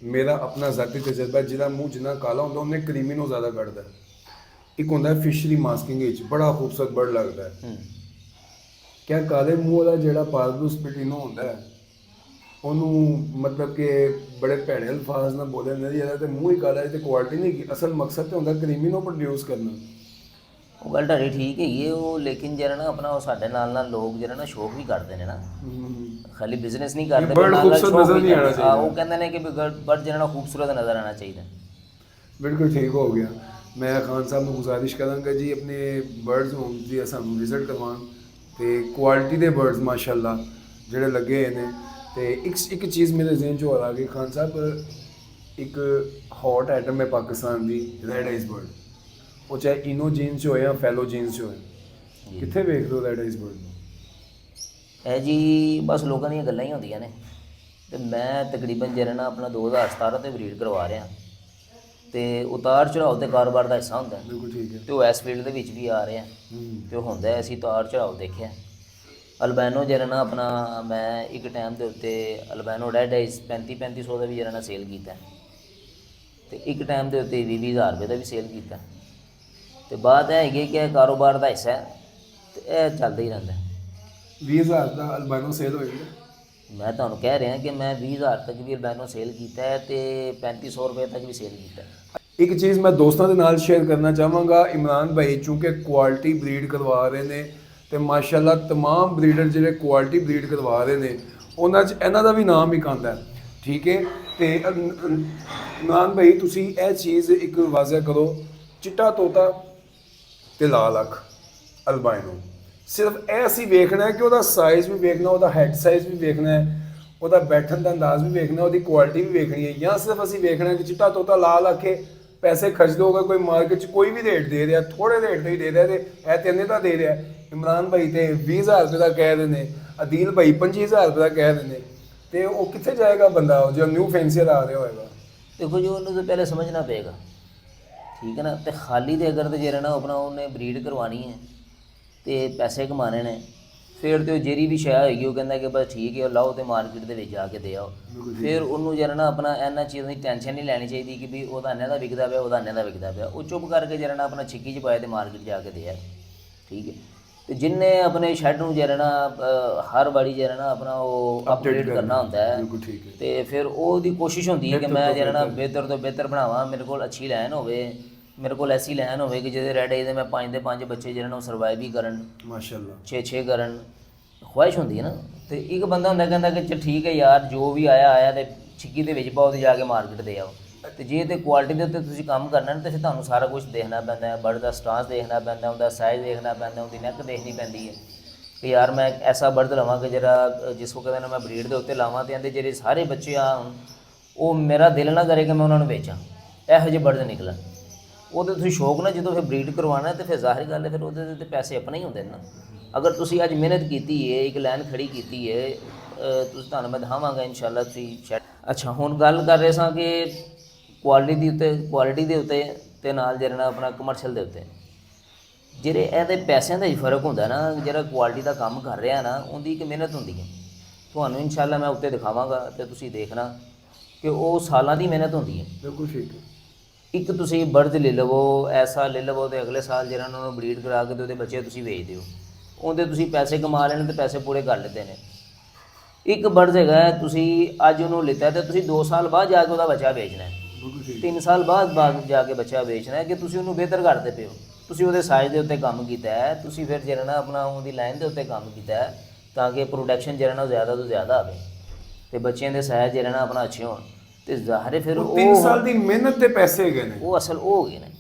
ਮੇਰਾ ਆਪਣਾ ਜ਼ਾਤੀ ਤਜਰਬਾ, ਜਿਹਦਾ ਮੂੰਹ ਜਿੰਨਾ ਕਾਲਾ ਹੁੰਦਾ ਉਹਨੇ ਕਰੀਮੀ ਨੂੰ ਜ਼ਿਆਦਾ ਕੱਢਦਾ। ਇੱਕ ਹੁੰਦਾ ਫਿਸ਼ਰੀ ਮਾਸਕਿੰਗ ਵਿੱਚ ਬੜਾ ਖੂਬਸੂਰਤ ਬਰਡ ਲੱਗਦਾ ਹੈ। ਕਿਆ ਕਾਲੇ ਮੂੰਹ ਵਾਲਾ ਜਿਹੜਾ ਪਾਰ ਬਲੂ ਸਪਿਟ ਇਨੋ ਹੁੰਦਾ ਹੈ, ਉਹਨੂੰ ਮਤਲਬ ਕਿ ਬੜੇ ਭੈੜੇ ਅਲਫਾਜ਼ ਨਾਲ ਬੋਲਿਆ ਜਾਂਦਾ ਇਹਦਾ ਤੇ ਮੂੰਹ ਹੀ ਕਾਲਾ ਹੈ ਤੇ ਕੁਆਲਿਟੀ ਨਹੀਂ ਹੈਗੀ। ਅਸਲ ਮਕਸਦ ਤੇ ਹੁੰਦਾ ਕਰੀਮੀ ਨੂੰ ਪ੍ਰੋਡਿਊਸ ਕਰਨਾ। ਉਹ ਗੱਲ ਤੁਹਾਡੀ ਠੀਕ ਹੈਗੀ ਹੈ ਉਹ, ਲੇਕਿਨ ਜਿਹੜਾ ਨਾ ਆਪਣਾ ਉਹ ਸਾਡੇ ਨਾਲ ਲੋਕ ਜਿਹੜਾ ਨਾ ਸ਼ੌਕ ਵੀ ਕਰਦੇ ਨੇ ਨਾ, ਖਾਲੀ ਬਿਜ਼ਨਸ ਨਹੀਂ ਕਰਦੇ, ਉਹ ਕਹਿੰਦੇ ਨੇ ਕਿ ਬਰਡ ਜਿਹੜਾ ਨਾ ਖੂਬਸੂਰਤ ਨਜ਼ਰ ਆਉਣਾ ਚਾਹੀਦਾ। ਬਿਲਕੁਲ ਠੀਕ ਹੋ ਗਿਆ। ਮੈਂ ਖਾਨ ਸਾਹਿਬ ਨੂੰ ਗੁਜ਼ਾਰਿਸ਼ ਕਰਾਂਗਾ ਜੀ ਆਪਣੇ ਬਰਡਸ ਹੋਮ ਦੀ ਸਾਨੂੰ ਵਿਜ਼ਿਟ ਕਰਵਾਉਣ, ਤੇ ਕੁਆਲਿਟੀ ਦੇ ਬਰਡਸ ਮਾਸ਼ਾਅੱਲਾ ਜਿਹੜੇ ਲੱਗੇ ਹੋਏ ਨੇ। ਤੇ ਇੱਕ ਚੀਜ਼ ਮੇਰੇ ਜ਼ਿਹਨ 'ਚ ਹੋਰ ਆ ਗਈ ਖਾਨ ਸਾਹਿਬ, ਇੱਕ ਹੌਟ ਆਈਟਮ ਹੈ ਪਾਕਿਸਤਾਨ ਦੀ, ਰੈਡ ਆਈਜ਼ ਬਰਡ। ਉਹ ਚਾਹੇ ਇਨੋ ਜੀਨਸ 'ਚ ਹੋਏ ਜਾਂ ਫੈਲੋ ਜੀਨਸ 'ਚ ਹੋਏ, ਕਿੱਥੇ ਵੇਖ ਲਓ ਰੈਡ ਆਈਜ਼ ਬਰਡ ਨੂੰ? ਇਹ ਜੀ ਬਸ ਲੋਕਾਂ ਦੀਆਂ ਗੱਲਾਂ ਹੀ ਹੁੰਦੀਆਂ ਨੇ, ਤੇ ਮੈਂ ਤਕਰੀਬਨ ਜਿਹੜਾ ਨਾ ਆਪਣਾ 2017 ਤੇ ਬਰੀਡ ਕਰਵਾ ਰਿਹਾ, ਤੇ ਉਤਾਰ ਚੜਾਓ ਤੇ ਕਾਰੋਬਾਰ ਦਾ ਹਿੱਸਾ ਹੁੰਦਾ। ਬਿਲਕੁਲ ਠੀਕ ਹੈ। ਤੇ ਉਹ ਇਸ ਫੀਲਡ ਦੇ ਵਿੱਚ ਵੀ ਆ ਰਹੇ ਆ, ਤੇ ਉਹ ਹੁੰਦਾ ਅਸੀਂ ਉਤਾਰ ਚੜਾਓ ਦੇਖਿਆ। ਅਲਬੈਨੋ ਜਿਹੜਾ ਨਾ ਆਪਣਾ ਮੈਂ ਇੱਕ ਟਾਈਮ ਦੇ ਉੱਤੇ ਅਲਬੈਨੋ ਰੈਡ ਆਈਜ਼ 3500 ਦਾ ਵੀ ਜਿਹੜਾ ਨਾ ਸੇਲ ਕੀਤਾ, ਤੇ ਇੱਕ ਟਾਈਮ ਦੇ ਉੱਤੇ 20,000 ਰੁਪਏ ਦਾ ਵੀ ਸੇਲ ਕੀਤਾ। ਤੇ ਬਾਤ ਇਹ ਹੈਗੀ ਕਿ ਇਹ ਕਾਰੋਬਾਰ ਦਾ ਹਿੱਸਾ ਹੈ, ਤੇ ਇਹ ਚੱਲਦਾ ਹੀ ਰਹਿੰਦਾ। 20,000 ਦਾ ਅਲਬਾਈਨੋ ਸੇਲ ਹੋਏਗਾ। ਮੈਂ ਤੁਹਾਨੂੰ ਕਹਿ ਰਿਹਾ ਕਿ ਮੈਂ 20,000 ਤੱਕ ਵੀ ਅਲਬਾਈਨੋ ਸੇਲ ਕੀਤਾ ਹੈ ਤੇ 3500 ਰੁਪਏ ਤੱਕ ਵੀ ਸੇਲ ਕੀਤਾ ਹੈ। ਇੱਕ ਚੀਜ਼ ਮੈਂ ਦੋਸਤਾਂ ਦੇ ਨਾਲ ਸ਼ੇਅਰ ਕਰਨਾ ਚਾਹਾਂਗਾ, ਇਮਰਾਨ ਭਾਈ ਚੂੰਕਿ ਕੁਆਲਿਟੀ ਬਰੀਡ ਕਰਵਾ ਰਹੇ ਨੇ ਤੇ ਮਾਸ਼ਾਅੱਲਾ तमाम ਬਰੀਡਰ ਜਿਹੜੇ ਕੁਆਲਿਟੀ ਬਰੀਡ ਕਰਵਾ ਰਹੇ ਨੇ ਉਹਨਾਂ 'ਚ ਇਹਨਾਂ ਦਾ ਵੀ ਨਾਮ ਇੱਕ ਆਉਂਦਾ ਹੈ, ਠੀਕ ਹੈ। ਤੇ ਇਮਰਾਨ ਭਾਈ ਤੁਸੀਂ ਇਹ ਚੀਜ਼ ਇੱਕ ਵਾਜ਼ਿਹ ਕਰੋ, ਚਿੱਟਾ ਤੋਤਾ ਤੇ ਲਾਲ ਅੱਖ ਅਲਬਾਈਨੋ, ਸਿਰਫ ਇਹ ਅਸੀਂ ਵੇਖਣਾ ਹੈ ਕਿ ਉਹਦਾ ਸਾਈਜ਼ ਵੀ ਵੇਖਣਾ, ਉਹਦਾ ਹੈਡ ਸਾਈਜ਼ ਵੀ ਵੇਖਣਾ ਹੈ, ਉਹਦਾ ਬੈਠਣ ਦਾ ਅੰਦਾਜ਼ ਵੀ ਵੇਖਣਾ, ਉਹਦੀ ਕੁਆਲਿਟੀ ਵੀ ਵੇਖਣੀ ਹੈ, ਜਾਂ ਸਿਰਫ ਅਸੀਂ ਵੇਖਣਾ ਕਿ ਚਿੱਟਾ ਤੋਤਾ ਲਾਲ ਅੱਖੇ ਪੈਸੇ ਖਰਚ ਦੋਗਾ। ਕੋਈ ਮਾਰਕੀਟ 'ਚ ਕੋਈ ਵੀ ਰੇਟ ਦੇ ਰਿਹਾ, ਥੋੜੇ ਰੇਟ ਤੇ ਹੀ ਦੇ ਰਿਹਾ, ਤੇ ਇਹ ਤੇ ਇੰਨੇ ਦਾ ਦੇ ਰਿਹਾ। ਇਮਰਾਨ ਭਾਈ ਤੇ 20,000 ਰੁਪਏ ਦਾ ਕਹਿ ਰਹੇ ਨੇ, ਅਦੀਲ ਭਾਈ 25,000 ਰੁਪਏ ਦਾ ਕਹਿ ਰਹੇ ਨੇ, ਤੇ ਉਹ ਕਿੱਥੇ ਜਾਏਗਾ ਬੰਦਾ ਜੋ ਨਿਊ ਫੈਂਸੀਅਰ ਆ ਰਿਹਾ ਹੋਏਗਾ। ਦੇਖੋ ਜੀ, ਉਹਨੂੰ ਤਾਂ ਪਹਿਲੇ ਸਮਝਣਾ ਪਏਗਾ, ਠੀਕ ਹੈ ਨਾ। ਤੇ ਖਾਲੀ ਦੇ ਅਗਰ ਤੇ ਜਿਹੜਾ ਨਾ ਆਪਣਾ ਉਹਨੇ ਬਰੀਡ ਕਰਵਾਉਣੀ ਹੈ ਤੇ ਪੈਸੇ ਕਮਾਣੇ ਨੇ, ਫਿਰ ਤੇ ਉਹ ਜਿਹੜੀ ਵੀ ਸ਼ੈ ਹੋਏਗੀ ਉਹ ਕਹਿੰਦਾ ਕਿ ਬਸ ਠੀਕ ਹੈ ਲਾਓ ਤੇ ਮਾਰਕੀਟ ਦੇ ਵਿੱਚ ਜਾ ਕੇ ਦੇ ਆਓ। ਫਿਰ ਉਹਨੂੰ ਜਿਹੜਾ ਨਾ ਆਪਣਾ ਇਹਨਾਂ ਚੀਜ਼ਾਂ ਦੀ ਟੈਨਸ਼ਨ ਨਹੀਂ ਲੈਣੀ ਚਾਹੀਦੀ ਕਿ ਵੀ ਉਹਦਾ ਇੰਨੇ ਦਾ ਵਿਕਦਾ ਪਿਆ, ਉਹਦਾ ਇੰਨੇ ਦਾ ਵਿਕਦਾ ਪਿਆ। ਉਹ ਚੁੱਪ ਕਰਕੇ ਜਿਹੜਾ ਨਾ ਆਪਣਾ ਛਿੱਕੀ 'ਚ ਪਾਏ ਤੇ ਮਾਰਕੀਟ ਜਾ ਕੇ ਦੇ ਆ, ਠੀਕ ਹੈ। ਤੇ ਜਿੰਨੇ ਆਪਣੇ ਸ਼ੈੱਡ ਨੂੰ ਜਿਹੜਾ ਨਾ ਹਰ ਵਾਰੀ ਜਿਹੜਾ ਨਾ ਆਪਣਾ ਉਹ ਅਪਡੇਟ ਕਰਨਾ ਹੁੰਦਾ ਹੈ, ਤੇ ਫਿਰ ਉਹਦੀ ਕੋਸ਼ਿਸ਼ ਹੁੰਦੀ ਹੈ ਕਿ ਮੈਂ ਜਿਹੜਾ ਨਾ ਬਿਹਤਰ ਤੋਂ ਬਿਹਤਰ ਬਣਾਵਾਂ, ਮੇਰੇ ਕੋਲ ਅੱਛੀ ਲਾਈਨ ਹੋਵੇ, ਮੇਰੇ ਕੋਲ ਐਸੀ ਲਾਈਨ ਹੋਵੇ ਕਿ ਜਿਹਦੇ ਰੈਡ ਏਜ ਦੇ ਮੈਂ 5 ਦੇ 5 ਬੱਚੇ ਜਿਹੜੇ ਨੇ ਉਹ ਸਰਵਾਈਵ ਵੀ ਕਰਨ, ਮਾਸ਼ਾਅੱਲਾ 6 ਕਰਨ। ਖੁਆਇਸ਼ ਹੁੰਦੀ ਹੈ ਨਾ। ਤੇ ਇੱਕ ਬੰਦਾ ਹੁੰਦਾ ਕਹਿੰਦਾ ਕਿ ਚੱਲ ਠੀਕ ਹੈ ਯਾਰ, ਜੋ ਵੀ ਆਇਆ ਤੇ ਛਿੱਕੀ ਦੇ ਵਿੱਚ ਪਾਓ ਤੇ ਜਾ ਕੇ ਮਾਰਕੀਟ ਦੇ ਆਓ। ਤੇ ਜੇ ਤੇ ਕੁਆਲਿਟੀ ਦੇ ਉੱਤੇ ਤੁਸੀਂ ਕੰਮ ਕਰਨਾ ਨਾ, ਤੇ ਫਿਰ ਤੁਹਾਨੂੰ ਸਾਰਾ ਕੁਝ ਦੇਖਣਾ ਪੈਂਦਾ ਹੈ। ਬਰਡ ਦਾ ਸਟਾਂਸ ਦੇਖਣਾ ਪੈਂਦਾ, ਉਹਦਾ ਸਾਈਜ਼ ਦੇਖਣਾ ਪੈਂਦਾ, ਉਹਦੀ ਨੈਕ ਦੇਖਣੀ ਪੈਂਦੀ ਹੈ ਕਿ ਯਾਰ ਮੈਂ ਐਸਾ ਬਰਡ ਲਵਾਂ ਕਿ ਜਿਹੜਾ ਜਿਸ ਕੋ ਕਹਿੰਦੇ ਨਾ ਮੈਂ ਬਰੀਡ ਦੇ ਉੱਤੇ ਲਾਵਾਂ ਤੇ ਇਹਦੇ ਜਿਹੜੇ ਸਾਰੇ ਬੱਚੇ ਆ ਉਹ ਮੇਰਾ ਦਿਲ ਨਾ ਕਰੇ ਕਿ ਮੈਂ ਉਹਨਾਂ ਨੂੰ ਵੇਚਾਂ, ਇਹੋ ਜਿਹੇ ਬਰਡ ਨਿਕਲਣ। ਉਹਦੇ ਤੁਸੀਂ ਸ਼ੌਕ ਨਾਲ ਜਦੋਂ ਫਿਰ ਬਰੀਡ ਕਰਵਾਉਣਾ ਤੇ ਫਿਰ ਜ਼ਾਹਿਰ ਗੱਲ ਹੈ ਫਿਰ ਉਹਦੇ ਤੇ ਪੈਸੇ ਆਪਣੇ ਹੀ ਹੁੰਦੇ ਨੇ ਨਾ। ਅਗਰ ਤੁਸੀਂ ਅੱਜ ਮਿਹਨਤ ਕੀਤੀ ਹੈ, ਇੱਕ ਲਾਈਨ ਖੜੀ ਕੀਤੀ ਹੈ, ਤੁਸੀਂ ਤੁਹਾਨੂੰ ਮੈਂ ਦਿਖਾਵਾਂਗਾ ਇਨਸ਼ਾਅੱਲਾ ਤੁਸੀਂ। ਅੱਛਾ, ਹੁਣ ਗੱਲ ਕਰ ਰਹੇ ਸਾਂ ਕਿ ਕੁਆਲਿਟੀ ਦੇ ਉੱਤੇ ਤੇ ਨਾਲ ਜਿਹੜਾ ਨਾ ਆਪਣਾ ਕਮਰਸ਼ੀਅਲ ਦੇ ਉੱਤੇ ਜਿਹੜੇ ਇਹਦੇ ਪੈਸਿਆਂ ਦਾ ਹੀ ਫਰਕ ਹੁੰਦਾ ਨਾ। ਜਿਹੜਾ ਕੁਆਲਿਟੀ ਦਾ ਕੰਮ ਕਰ ਰਿਹਾ ਨਾ, ਉਹਦੀ ਇੱਕ ਮਿਹਨਤ ਹੁੰਦੀ ਹੈ। ਤੁਹਾਨੂੰ ਇਨਸ਼ਾਅੱਲਾ ਮੈਂ ਉੱਤੇ ਦਿਖਾਵਾਂਗਾ ਤੇ ਤੁਸੀਂ ਦੇਖਣਾ ਕਿ ਉਹ ਸਾਲਾਂ ਦੀ ਮਿਹਨਤ ਹੁੰਦੀ ਹੈ। ਬਿਲਕੁਲ ਠੀਕ ਹੈ। ਇੱਕ ਤੁਸੀਂ ਬਰਡ ਲੈ ਲਵੋ, ਐਸਾ ਲੈ ਲਵੋ ਤੇ ਅਗਲੇ ਸਾਲ ਜਿਹੜਾ ਉਹਨਾਂ ਨੂੰ ਬਰੀਡ ਕਰਾ ਕੇ ਤੇ ਉਹਦੇ ਬੱਚੇ ਤੁਸੀਂ ਵੇਚ ਦਿਓ, ਉਹਦੇ ਤੁਸੀਂ ਪੈਸੇ ਕਮਾ ਲੈਣੇ ਤੇ ਪੈਸੇ ਪੂਰੇ ਕਰ ਲੈਂਦੇ ਨੇ। ਇੱਕ ਬਰਡ ਹੈਗਾ, ਤੁਸੀਂ ਅੱਜ ਉਹਨੂੰ ਲਿੱਤਾ ਤੇ ਤੁਸੀਂ 2 ਸਾਲ ਬਾਅਦ ਜਾ ਕੇ ਉਹਦਾ ਬੱਚਾ ਵੇਚਣਾ ਹੈ, 3 ਸਾਲ ਬਾਅਦ ਜਾ ਕੇ ਬੱਚਾ ਵੇਚਣਾ ਹੈ ਕਿ ਤੁਸੀਂ ਉਹਨੂੰ ਬਿਹਤਰ ਕਰਦੇ ਪਏ ਹੋ। ਤੁਸੀਂ ਉਹਦੇ ਸਾਈਜ਼ ਦੇ ਉੱਤੇ ਕੰਮ ਕੀਤਾ ਹੈ, ਤੁਸੀਂ ਫਿਰ ਜਿਹੜਾ ਨਾ ਆਪਣਾ ਉਹਦੀ ਲਾਈਨ ਦੇ ਉੱਤੇ ਕੰਮ ਕੀਤਾ ਹੈ ਤਾਂ ਕਿ ਪ੍ਰੋਡਕਸ਼ਨ ਜਿਹੜਾ ਨਾ ਜ਼ਿਆਦਾ ਤੋਂ ਜ਼ਿਆਦਾ ਆਵੇ ਤੇ ਬੱਚਿਆਂ ਦੇ ਸਾਈਜ਼ ਜਿਹੜਾ ਨਾ ਆਪਣਾ ਅੱਛੇ ਹੋਣ। ਤੇ ਜ਼ਾਹਿਰ ਫਿਰ ਉਹ 3 ਸਾਲ ਦੀ ਮਿਹਨਤ ਦੇ ਪੈਸੇ ਹੈਗੇ ਨੇ, ਉਹ ਅਸਲ ਉਹ ਹੋ ਗਏ ਨੇ।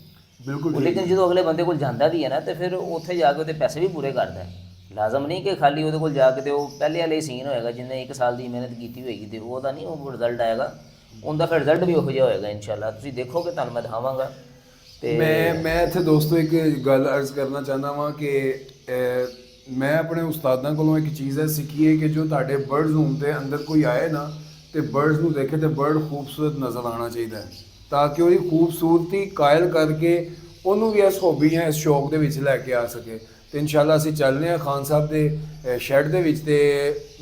ਬਿਲਕੁਲ। ਲੇਕਿਨ ਜਦੋਂ ਅਗਲੇ ਬੰਦੇ ਕੋਲ ਜਾਂਦਾ ਵੀ ਹੈ ਨਾ ਤੇ ਫਿਰ ਉੱਥੇ ਜਾ ਕੇ ਉਹਦੇ ਪੈਸੇ ਵੀ ਪੂਰੇ ਕਰਦਾ ਹੈ। ਲਾਜ਼ਮ ਨਹੀਂ ਕਿ ਖਾਲੀ ਉਹਦੇ ਕੋਲ ਜਾ ਕੇ ਤੇ ਉਹ ਪਹਿਲੇ ਵਾਲੇ ਸੀਨ ਹੋਏਗਾ ਜਿਹਨੇ 1 ਸਾਲ ਦੀ ਮਿਹਨਤ ਕੀਤੀ ਹੋਏਗੀ ਤੇ ਉਹਦਾ ਨਹੀਂ ਉਹ ਰਿਜ਼ਲਟ ਆਏਗਾ, ਉਹਦਾ ਫਿਰ ਰਿਜ਼ਲਟ ਵੀ ਉਹੋ ਜਿਹਾ ਹੋਏਗਾ ਇਨਸ਼ਾਅੱਲਾ। ਤੁਸੀਂ ਦੇਖੋਗੇ, ਤੁਹਾਨੂੰ ਮੈਂ ਦਿਖਾਵਾਂਗਾ। ਤੇ ਮੈਂ ਇੱਥੇ ਦੋਸਤੋ ਇੱਕ ਗੱਲ ਅਰਜ਼ ਕਰਨਾ ਚਾਹੁੰਦਾ ਵਾਂ ਕਿ ਮੈਂ ਆਪਣੇ ਉਸਤਾਦਾਂ ਕੋਲੋਂ ਇੱਕ ਚੀਜ਼ ਹੈ ਸਿੱਖੀ ਹੈ ਕਿ ਜੋ ਤੁਹਾਡੇ ਬਰਡਸ ਰੂਮ ਦੇ ਅੰਦਰ ਕੋਈ ਆਏ ਨਾ ਤੇ ਬਰਡਸ ਨੂੰ ਦੇਖੇ ਤੇ ਬਰਡ ਖੂਬਸੂਰਤ ਨਜ਼ਰ ਆਉਣਾ ਚਾਹੀਦਾ ਹੈ, ਤਾਂ ਕਿ ਉਹਦੀ ਖੂਬਸੂਰਤੀ ਕਾਇਲ ਕਰਕੇ ਉਹਨੂੰ ਵੀ ਇਸ ਹੌਬੀ ਜਾਂ ਇਸ ਸ਼ੌਕ ਦੇ ਵਿੱਚ ਲੈ ਕੇ ਆ ਸਕੇ। ਤੇ ਇਨਸ਼ਾਅੱਲਾ ਅਸੀਂ ਚੱਲਦੇ ਹਾਂ ਖਾਨ ਸਾਹਿਬ ਦੇ ਸ਼ੈੱਡ ਦੇ ਵਿੱਚ। ਤੇ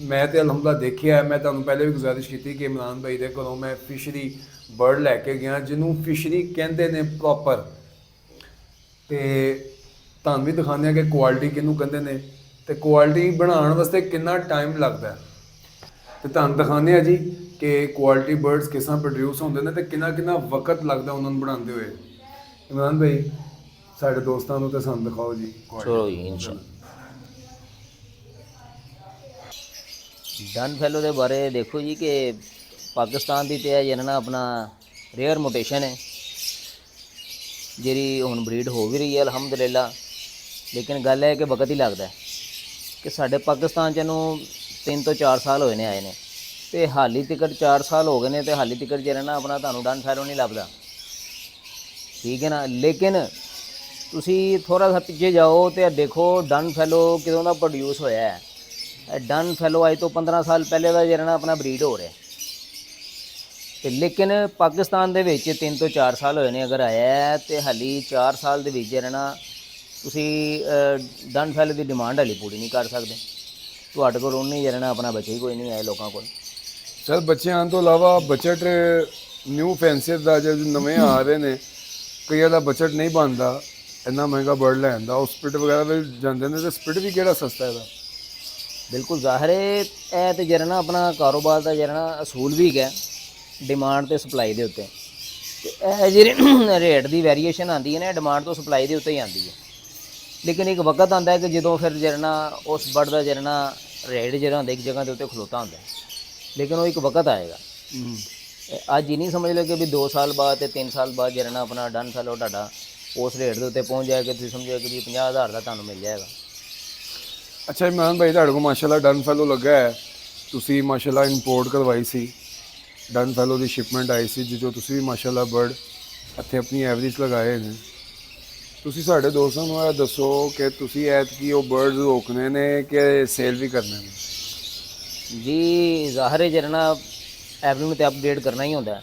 ਮੈਂ ਤੇ ਅਲਹਮਦੁਲਿਲਾ ਦੇਖਿਆ, ਮੈਂ ਤੁਹਾਨੂੰ ਪਹਿਲੇ ਵੀ ਗੁਜ਼ਾਰਿਸ਼ ਕੀਤੀ ਕਿ ਇਮਰਾਨ ਭਾਈ ਦੇ ਘਰੋਂ ਮੈਂ ਫਿਸ਼ਰੀ ਬਰਡ ਲੈ ਕੇ ਗਿਆ, ਜਿਹਨੂੰ ਫਿਸ਼ਰੀ ਕਹਿੰਦੇ ਨੇ ਪ੍ਰੋਪਰ। ਤੇ ਤੁਹਾਨੂੰ ਵੀ ਦਿਖਾਉਂਦੇ ਹਾਂ ਕਿ ਕੁਆਲਿਟੀ ਕਿਹਨੂੰ ਕਹਿੰਦੇ ਨੇ ਤੇ ਕੁਆਲਿਟੀ ਬਣਾਉਣ ਵਾਸਤੇ ਕਿੰਨਾ ਟਾਈਮ ਲੱਗਦਾ। ਤੇ ਤੁਹਾਨੂੰ ਦਿਖਾਉਂਦੇ ਹਾਂ ਜੀ ਕਿ ਕੁਆਲਿਟੀ ਬਰਡਸ ਕਿਸ ਤਰ੍ਹਾਂ ਪ੍ਰੋਡਿਊਸ ਹੁੰਦੇ ਨੇ ਤੇ ਕਿੰਨਾ ਵਕਤ ਲੱਗਦਾ ਉਹਨਾਂ ਨੂੰ ਬਣਾਉਂਦੇ ਹੋਏ। ਇਮਰਾਨ ਭਾਈ ਸਾਡੇ ਦੋਸਤਾਂ ਨੂੰ ਤੇ ਸਾਨੂੰ ਦਿਖਾਓ ਜੀ। ਚਲੋ ਜੀ ਇਨਸ਼ਾਅੱਲਾ। ਡਨ ਫੈਲੋ ਦੇ ਬਾਰੇ ਦੇਖੋ ਜੀ ਕਿ ਪਾਕਿਸਤਾਨ ਦੀ ਤੇ ਜਿਹੜਾ ਨਾ ਆਪਣਾ ਰੇਅਰ ਮੋਟੇਸ਼ਨ ਹੈ ਜਿਹੜੀ ਹੁਣ ਬਰੀਡ ਹੋ ਵੀ ਰਹੀ ਹੈ ਅਲਹਮਦੁਲਿਲਾ। ਲੇਕਿਨ ਗੱਲ ਹੈ ਕਿ ਵਕਤ ਹੀ ਲੱਗਦਾ ਕਿ ਸਾਡੇ ਪਾਕਿਸਤਾਨ 'ਚ ਇਹਨੂੰ 3 ਤੋਂ 4 ਸਾਲ ਹੋਏ ਨੇ ਆਏ ਨੇ ਤੇ ਹਾਲੀ ਤੱਕ 4 ਸਾਲ ਹੋ ਗਏ ਨੇ ਤੇ ਹਾਲੀ ਤੱਕ ਜਿਹੜਾ ਨਾ ਆਪਣਾ ਤੁਹਾਨੂੰ ਡਨ ਫੈਲੋ ਨਹੀਂ ਲੱਭਦਾ, ਠੀਕ ਹੈ ਨਾ। ਲੇਕਿਨ ਤੁਸੀਂ ਥੋੜ੍ਹਾ ਜਿਹਾ ਪਿੱਛੇ ਜਾਓ ਤੇ ਦੇਖੋ ਡਨ ਫੈਲੋ ਕਦੋਂ ਦਾ ਪ੍ਰੋਡਿਊਸ ਹੋਇਆ ਹੈ। ਡਨ ਫੈਲੋ ਅੱਜ ਤੋਂ 15 ਸਾਲ ਪਹਿਲੇ ਦਾ ਜਿਹੜਾ ਨਾ ਆਪਣਾ ਬਰੀਡ ਹੋ ਰਿਹਾ ਤੇ ਲੇਕਿਨ ਪਾਕਿਸਤਾਨ ਦੇ ਵਿੱਚ 3 ਤੋਂ 4 ਸਾਲ ਹੋਏ ਨੇ ਅਗਰ ਆਇਆ ਤੇ ਹਾਲੀ 4 ਸਾਲ ਦੇ ਵਿੱਚ ਜਿਹੜਾ ਨਾ ਤੁਸੀਂ ਡਨ ਫੈਲੋ ਦੀ ਡਿਮਾਂਡ ਹਾਲੀ ਪੂਰੀ ਨਹੀਂ ਕਰ ਸਕਦੇ। ਤੁਹਾਡੇ ਕੋਲ ਉਹਨੇ ਜਿਹੜਾ ਨਾ ਆਪਣਾ ਬੱਚੇ ਹੀ ਕੋਈ ਨਹੀਂ ਆਏ ਲੋਕਾਂ ਕੋਲ। ਸਰ ਬੱਚੇ ਆਉਣ ਤੋਂ ਇਲਾਵਾ ਬਜਟ ਨਿਊ ਫੈਂਸੀਅਰ ਦਾ ਜੋ ਨਵੇਂ ਆ ਰਹੇ ਨੇ ਕਈਆਂ ਦਾ ਬਜਟ ਨਹੀਂ ਬਣਦਾ ਇੰਨਾ ਮਹਿੰਗਾ ਬਰਡ ਲੈਣ ਦਾ, ਉਹ ਸਪਿਟ ਵਗੈਰਾ ਤੇ ਜਾਂਦੇ ਨੇ, ਤੇ ਸਪਿਟ ਵੀ ਕਿਹੜਾ ਸਸਤਾ ਇਹਦਾ। ਬਿਲਕੁਲ ਜ਼ਾਹਰ ਹੈ ਇਹ ਤੇ ਜਿਹੜਾ ਨਾ ਆਪਣਾ ਕਾਰੋਬਾਰ ਦਾ ਜਿਹੜਾ ਨਾ ਅਸੂਲ ਵੀ ਹੈਗਾ, ਡਿਮਾਂਡ ਤੇ ਸਪਲਾਈ ਦੇ ਉੱਤੇ। ਤੇ ਇਹ ਜਿਹੜੀ ਰੇਟ ਦੀ ਵੇਰੀਏਸ਼ਨ ਆਉਂਦੀ ਹੈ ਨਾ, ਡਿਮਾਂਡ ਤੋਂ ਸਪਲਾਈ ਦੇ ਉੱਤੇ ਹੀ ਆਉਂਦੀ ਹੈ। ਲੇਕਿਨ ਇੱਕ ਵਕਤ ਆਉਂਦਾ ਹੈ ਕਿ ਜਦੋਂ ਫਿਰ ਜਿਹੜਾ ਨਾ ਉਸ ਬਰਡ ਦਾ ਜਿਹੜਾ ਨਾ ਰੇਟ ਜਿਹੜਾ ਹੁੰਦਾ ਇੱਕ ਜਗ੍ਹਾ ਦੇ ਉੱਤੇ ਖਲੋਤਾ ਹੁੰਦਾ ਹੈ, ਲੇਕਿਨ ਉਹ ਇੱਕ ਵਕਤ ਆਏਗਾ। ਅੱਜ ਹੀ ਨਹੀਂ ਸਮਝ ਲਓ ਕਿ ਵੀ 2 ਸਾਲ ਬਾਅਦ ਤੇ 3 ਸਾਲ ਬਾਅਦ ਜਿਹੜਾ ਨਾ ਆਪਣਾ ਡਨ ਫੈਲੋ ਤੁਹਾਡਾ ਉਸ ਰੇਟ ਦੇ ਉੱਤੇ ਪਹੁੰਚ ਜਾਏਗਾ, ਤੁਸੀਂ ਸਮਝੋ ਕਿ ਵੀ 50,000 ਦਾ ਤੁਹਾਨੂੰ ਮਿਲ ਜਾਏਗਾ। ਅੱਛਾ ਇਮਰਾਨ ਭਾਈ, ਤੁਹਾਡੇ ਕੋਲ ਮਾਸ਼ਾਅੱਲਾ ਡਨ ਫੈਲੋ ਲੱਗਾ ਹੈ, ਤੁਸੀਂ ਮਾਸ਼ਾਅੱਲਾ ਇੰਪੋਰਟ ਕਰਵਾਈ ਸੀ, ਡਨ ਫੈਲੋ ਦੀ ਸ਼ਿਪਮੈਂਟ ਆਈ ਸੀ, ਜਿੱਥੋਂ ਤੁਸੀਂ ਵੀ ਮਾਸ਼ਾਅੱਲਾ ਬਰਡ ਇੱਥੇ ਆਪਣੀ ਐਵਰੇਜ ਲਗਾਏ ਨੇ। ਤੁਸੀਂ ਸਾਡੇ ਦੋਸਤਾਂ ਨੂੰ ਇਹ ਦੱਸੋ ਕਿ ਤੁਸੀਂ ਐਤਕੀ ਉਹ ਬਰਡਸ ਰੋਕਣੇ ਨੇ ਕਿ ਸੇਲ ਵੀ ਕਰਨੇ ਨੇ। ਜੀ ਜ਼ਾਹਰ ਹੈ ਜਿਹੜਾ ਨਾ ਐਵਰੀ ਨੂੰ ਤੇ ਅਪਡੇਟ ਕਰਨਾ ਹੀ ਹੁੰਦਾ ਹੈ,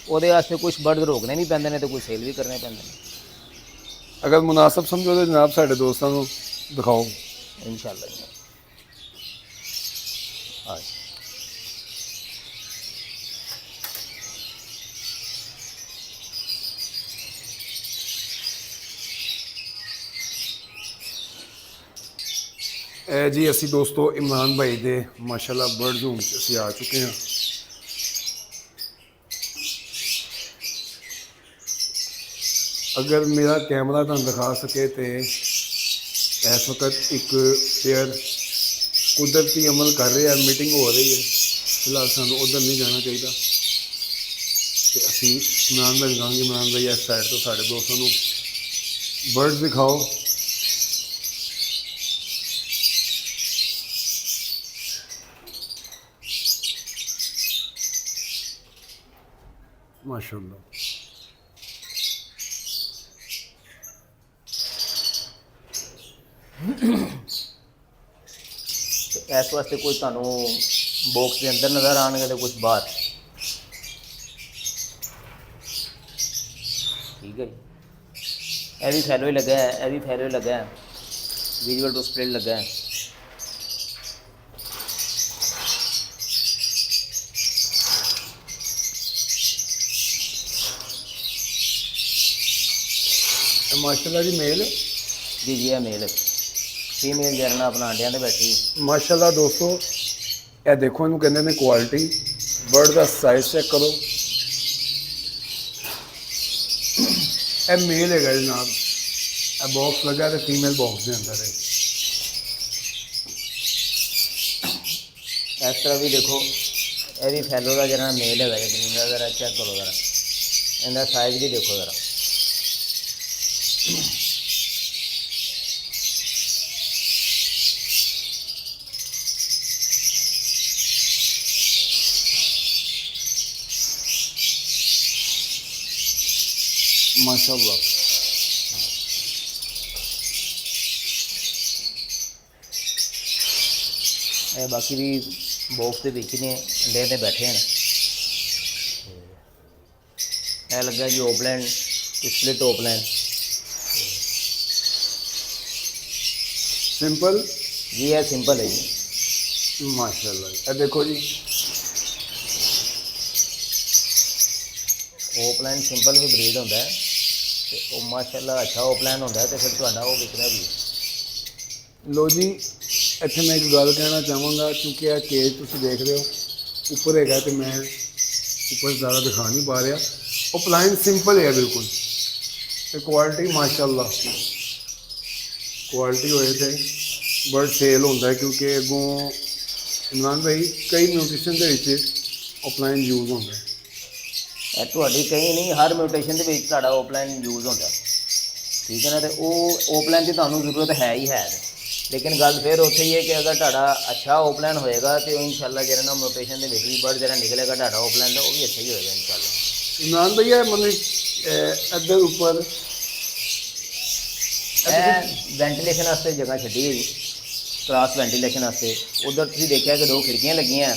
ਉਹਦੇ ਵਾਸਤੇ ਕੁਝ ਬਰਡ ਰੋਕਣੇ ਨਹੀਂ ਪੈਂਦੇ ਨੇ ਤੇ ਕੁਝ ਸੇਲ ਵੀ ਕਰਨੇ ਪੈਂਦੇ ਨੇ। ਅਗਰ ਮੁਨਾਸਬ ਸਮਝੋ ਤਾਂ ਜਨਾਬ ਸਾਡੇ ਦੋਸਤਾਂ ਨੂੰ ਦਿਖਾਓ। ਇਨਸ਼ਾਅੱਲਾ। ਹਾਂ ਇਹ ਜੀ ਅਸੀਂ ਦੋਸਤੋ ਇਮਰਾਨ ਭਾਈ ਦੇ ਮਾਸ਼ਾਅੱਲਾ ਬਰਡ ਜ਼ੂਮ 'ਚ ਅਸੀਂ ਆ ਚੁੱਕੇ ਹਾਂ। ਅਗਰ ਮੇਰਾ ਕੈਮਰਾ ਤੁਹਾਨੂੰ ਦਿਖਾ ਸਕੇ ਤੇ ਇਸ ਵਕਤ ਇੱਕ ਪੇਅਰ ਕੁਦਰਤੀ ਅਮਲ ਕਰ ਰਿਹਾ, ਮੀਟਿੰਗ ਹੋ ਰਹੀ ਹੈ। ਫਿਲਹਾਲ ਸਾਨੂੰ ਉੱਧਰ ਨਹੀਂ ਜਾਣਾ ਚਾਹੀਦਾ ਤੇ ਅਸੀਂ ਇਮਰਾਨ ਭਾਈ ਕਹਾਂਗੇ, ਇਮਰਾਨ ਭਾਈ ਇਸ ਸਾਈਡ ਤੋਂ ਸਾਡੇ ਦੋਸਤਾਂ ਨੂੰ ਬਰਡ ਦਿਖਾਓ। ਮਾਸ਼ਾਅੱਲਾ ਇਸ ਵਾਸਤੇ ਕੁਝ ਤੁਹਾਨੂੰ ਬਾਕਸ ਦੇ ਅੰਦਰ ਨਜ਼ਰ ਆਉਣਗੇ ਤੇ ਕੁਝ ਬਾਹਰ। ਠੀਕ ਹੈ ਜੀ, ਇਹ ਵੀ ਫੈਲੋ ਹੀ ਲੱਗਾ ਹੈ, ਇਹ ਵੀ ਫੈਲੋ ਹੀ ਲੱਗਾ ਹੈ, ਵਿਜ਼ੂਅਲ ਡਿਸਪਲੇ ਲੱਗਾ ਹੈ। ਮਾਸ਼ਾਅੱਲਾ ਜੀ ਮੇਲ ਜੀ ਜੀ ਇਹ ਮੇਲ ਫੀਮੇਲ ਜਿਹੜਾ ਨਾ ਆਪਣਾ ਅੰਡਿਆਂ 'ਤੇ ਬੈਠੀ। ਮਾਸ਼ਾਅੱਲਾ ਦੋਸਤੋ, ਇਹ ਦੇਖੋ ਇਹਨੂੰ ਕਹਿੰਦੇ ਨੇ ਕੁਆਲਿਟੀ। ਬਰਡ ਦਾ ਸਾਈਜ਼ ਚੈੱਕ ਕਰੋ, ਇਹ ਮੇਲ ਹੈਗਾ ਜਨਾਬ। ਇਹ ਬਾਕਸ ਲੱਗਾ ਤੇ ਫੀਮੇਲ ਬਾਕਸ ਦੇ ਅੰਦਰ ਹੈ। ਇਸ ਤਰ੍ਹਾਂ ਵੀ ਦੇਖੋ, ਇਹ ਵੀ ਫੈਲੋ ਦਾ ਜਿਹੜਾ ਮੇਲ ਹੈਗਾ ਜੀ, ਗ੍ਰੀਨ ਦਾ ਜ਼ਰਾ ਚੈੱਕ ਕਰੋ ਜ਼ਰਾ, ਇਹਦਾ ਸਾਈਜ਼ ਵੀ ਦੇਖੋ ਜ਼ਰਾ। ਮਾਸ਼ਾਅੱਲਾ ਇਹ ਬਾਕੀ ਵੀ ਬਾਕਸ ਦੇ ਵਿੱਚ ਨੇ, ਅੰਡੇ 'ਤੇ ਬੈਠੇ ਨੇ। ਇਹ ਲੱਗਾ ਜੀ ਓਪਲੈਂਡ ਸਪਲਿਟ ਓਪਲੈਂਡ ਸਿੰਪਲ ਜੀ, ਇਹ ਸਿੰਪਲ ਹੈ ਜੀ। ਮਾਸ਼ਾਅੱਲਾ ਇਹ ਦੇਖੋ ਜੀ, ਓਪਲੈਂਡ ਸਿੰਪਲ ਵੀ ਬਰੀਡ ਹੁੰਦਾ ਹੈ ਤੇ ਉਹ ਮਾਸ਼ਾਅੱਲਾ ਅੱਛਾ ਓਪਲੈਂਡ ਹੁੰਦਾ ਹੈ ਤੇ ਫਿਰ ਤੁਹਾਡਾ ਉਹ ਵਿਕਦਾ ਵੀ। ਲੋ ਜੀ ਇੱਥੇ ਮੈਂ ਇੱਕ ਗੱਲ ਕਹਿਣਾ ਚਾਹਾਂਗਾ, ਕਿਉਂਕਿ ਇਹ ਕੇਜ ਤੁਸੀਂ ਦੇਖ ਰਹੇ ਹੋ ਉੱਪਰ ਹੈਗਾ ਤੇ ਮੈਂ ਉੱਪਰ ਜ਼ਿਆਦਾ ਦਿਖਾ ਨਹੀਂ ਪਾ ਰਿਹਾ। ਓਪਲਾਈਨ ਸਿੰਪਲ ਹੈ ਬਿਲਕੁਲ, ਤੇ ਕੁਆਲਿਟੀ ਮਾਸ਼ਾਅੱਲਾ ਕੁਆਲਿਟੀ ਹੋਏ ਤੇ ਬਰਡ ਸੇਲ ਹੁੰਦਾ ਹੈ, ਕਿਉਂਕਿ ਅੱਗੋਂ ਇਮਰਾਨ ਭਾਈ ਕਈ ਨਿਊਟ੍ਰੀਸ਼ਨ ਦੇ ਵਿੱਚ ਓਪਲਾਈਨ ਯੂਜ਼ ਹੁੰਦਾ ਹੈ। ਇਹ ਤੁਹਾਡੀ ਕਈ ਨਹੀਂ, ਹਰ ਮਿਊਟੇਸ਼ਨ ਦੇ ਵਿੱਚ ਤੁਹਾਡਾ ਓਪਲੈਂਡ ਯੂਜ਼ ਹੁੰਦਾ, ਠੀਕ ਹੈ ਨਾ। ਤੇ ਉਹ ਓਪਲੈਂਡ ਦੀ ਤੁਹਾਨੂੰ ਜ਼ਰੂਰਤ ਹੈ ਹੀ ਹੈ, ਲੇਕਿਨ ਗੱਲ ਫਿਰ ਉੱਥੇ ਹੀ ਹੈ ਕਿ ਅਗਰ ਤੁਹਾਡਾ ਅੱਛਾ ਓਪਲੈਂਡ ਹੋਏਗਾ ਤੇ ਉਹ ਇਨਸ਼ਾਅੱਲਾ ਜਿਹੜਾ ਨਾ ਮਿਊਟੇਸ਼ਨ ਦੇ ਵਿੱਚ ਵੀ ਬਰਡ ਜਿਹੜਾ ਨਿਕਲੇਗਾ ਤੁਹਾਡਾ ਓਪਲੈਂਡ ਦਾ, ਉਹ ਵੀ ਅੱਛਾ ਹੀ ਹੋਏਗਾ ਇਨਸ਼ਾਅੱਲਾ। ਇਮਰਾਨ ਭਈਆ ਮਤਲਬ ਇੱਧਰ ਉੱਪਰ ਇਹ ਵੈਂਟੀਲੇਸ਼ਨ ਵਾਸਤੇ ਜਗ੍ਹਾ ਛੱਡੀ ਹੈ ਜੀ, ਕ੍ਰਾਸ ਵੈਂਟੀਲੇਸ਼ਨ ਵਾਸਤੇ। ਉਧਰ ਤੁਸੀਂ ਦੇਖਿਆ ਕਿ 2 ਖਿੜਕੀਆਂ ਲੱਗੀਆਂ,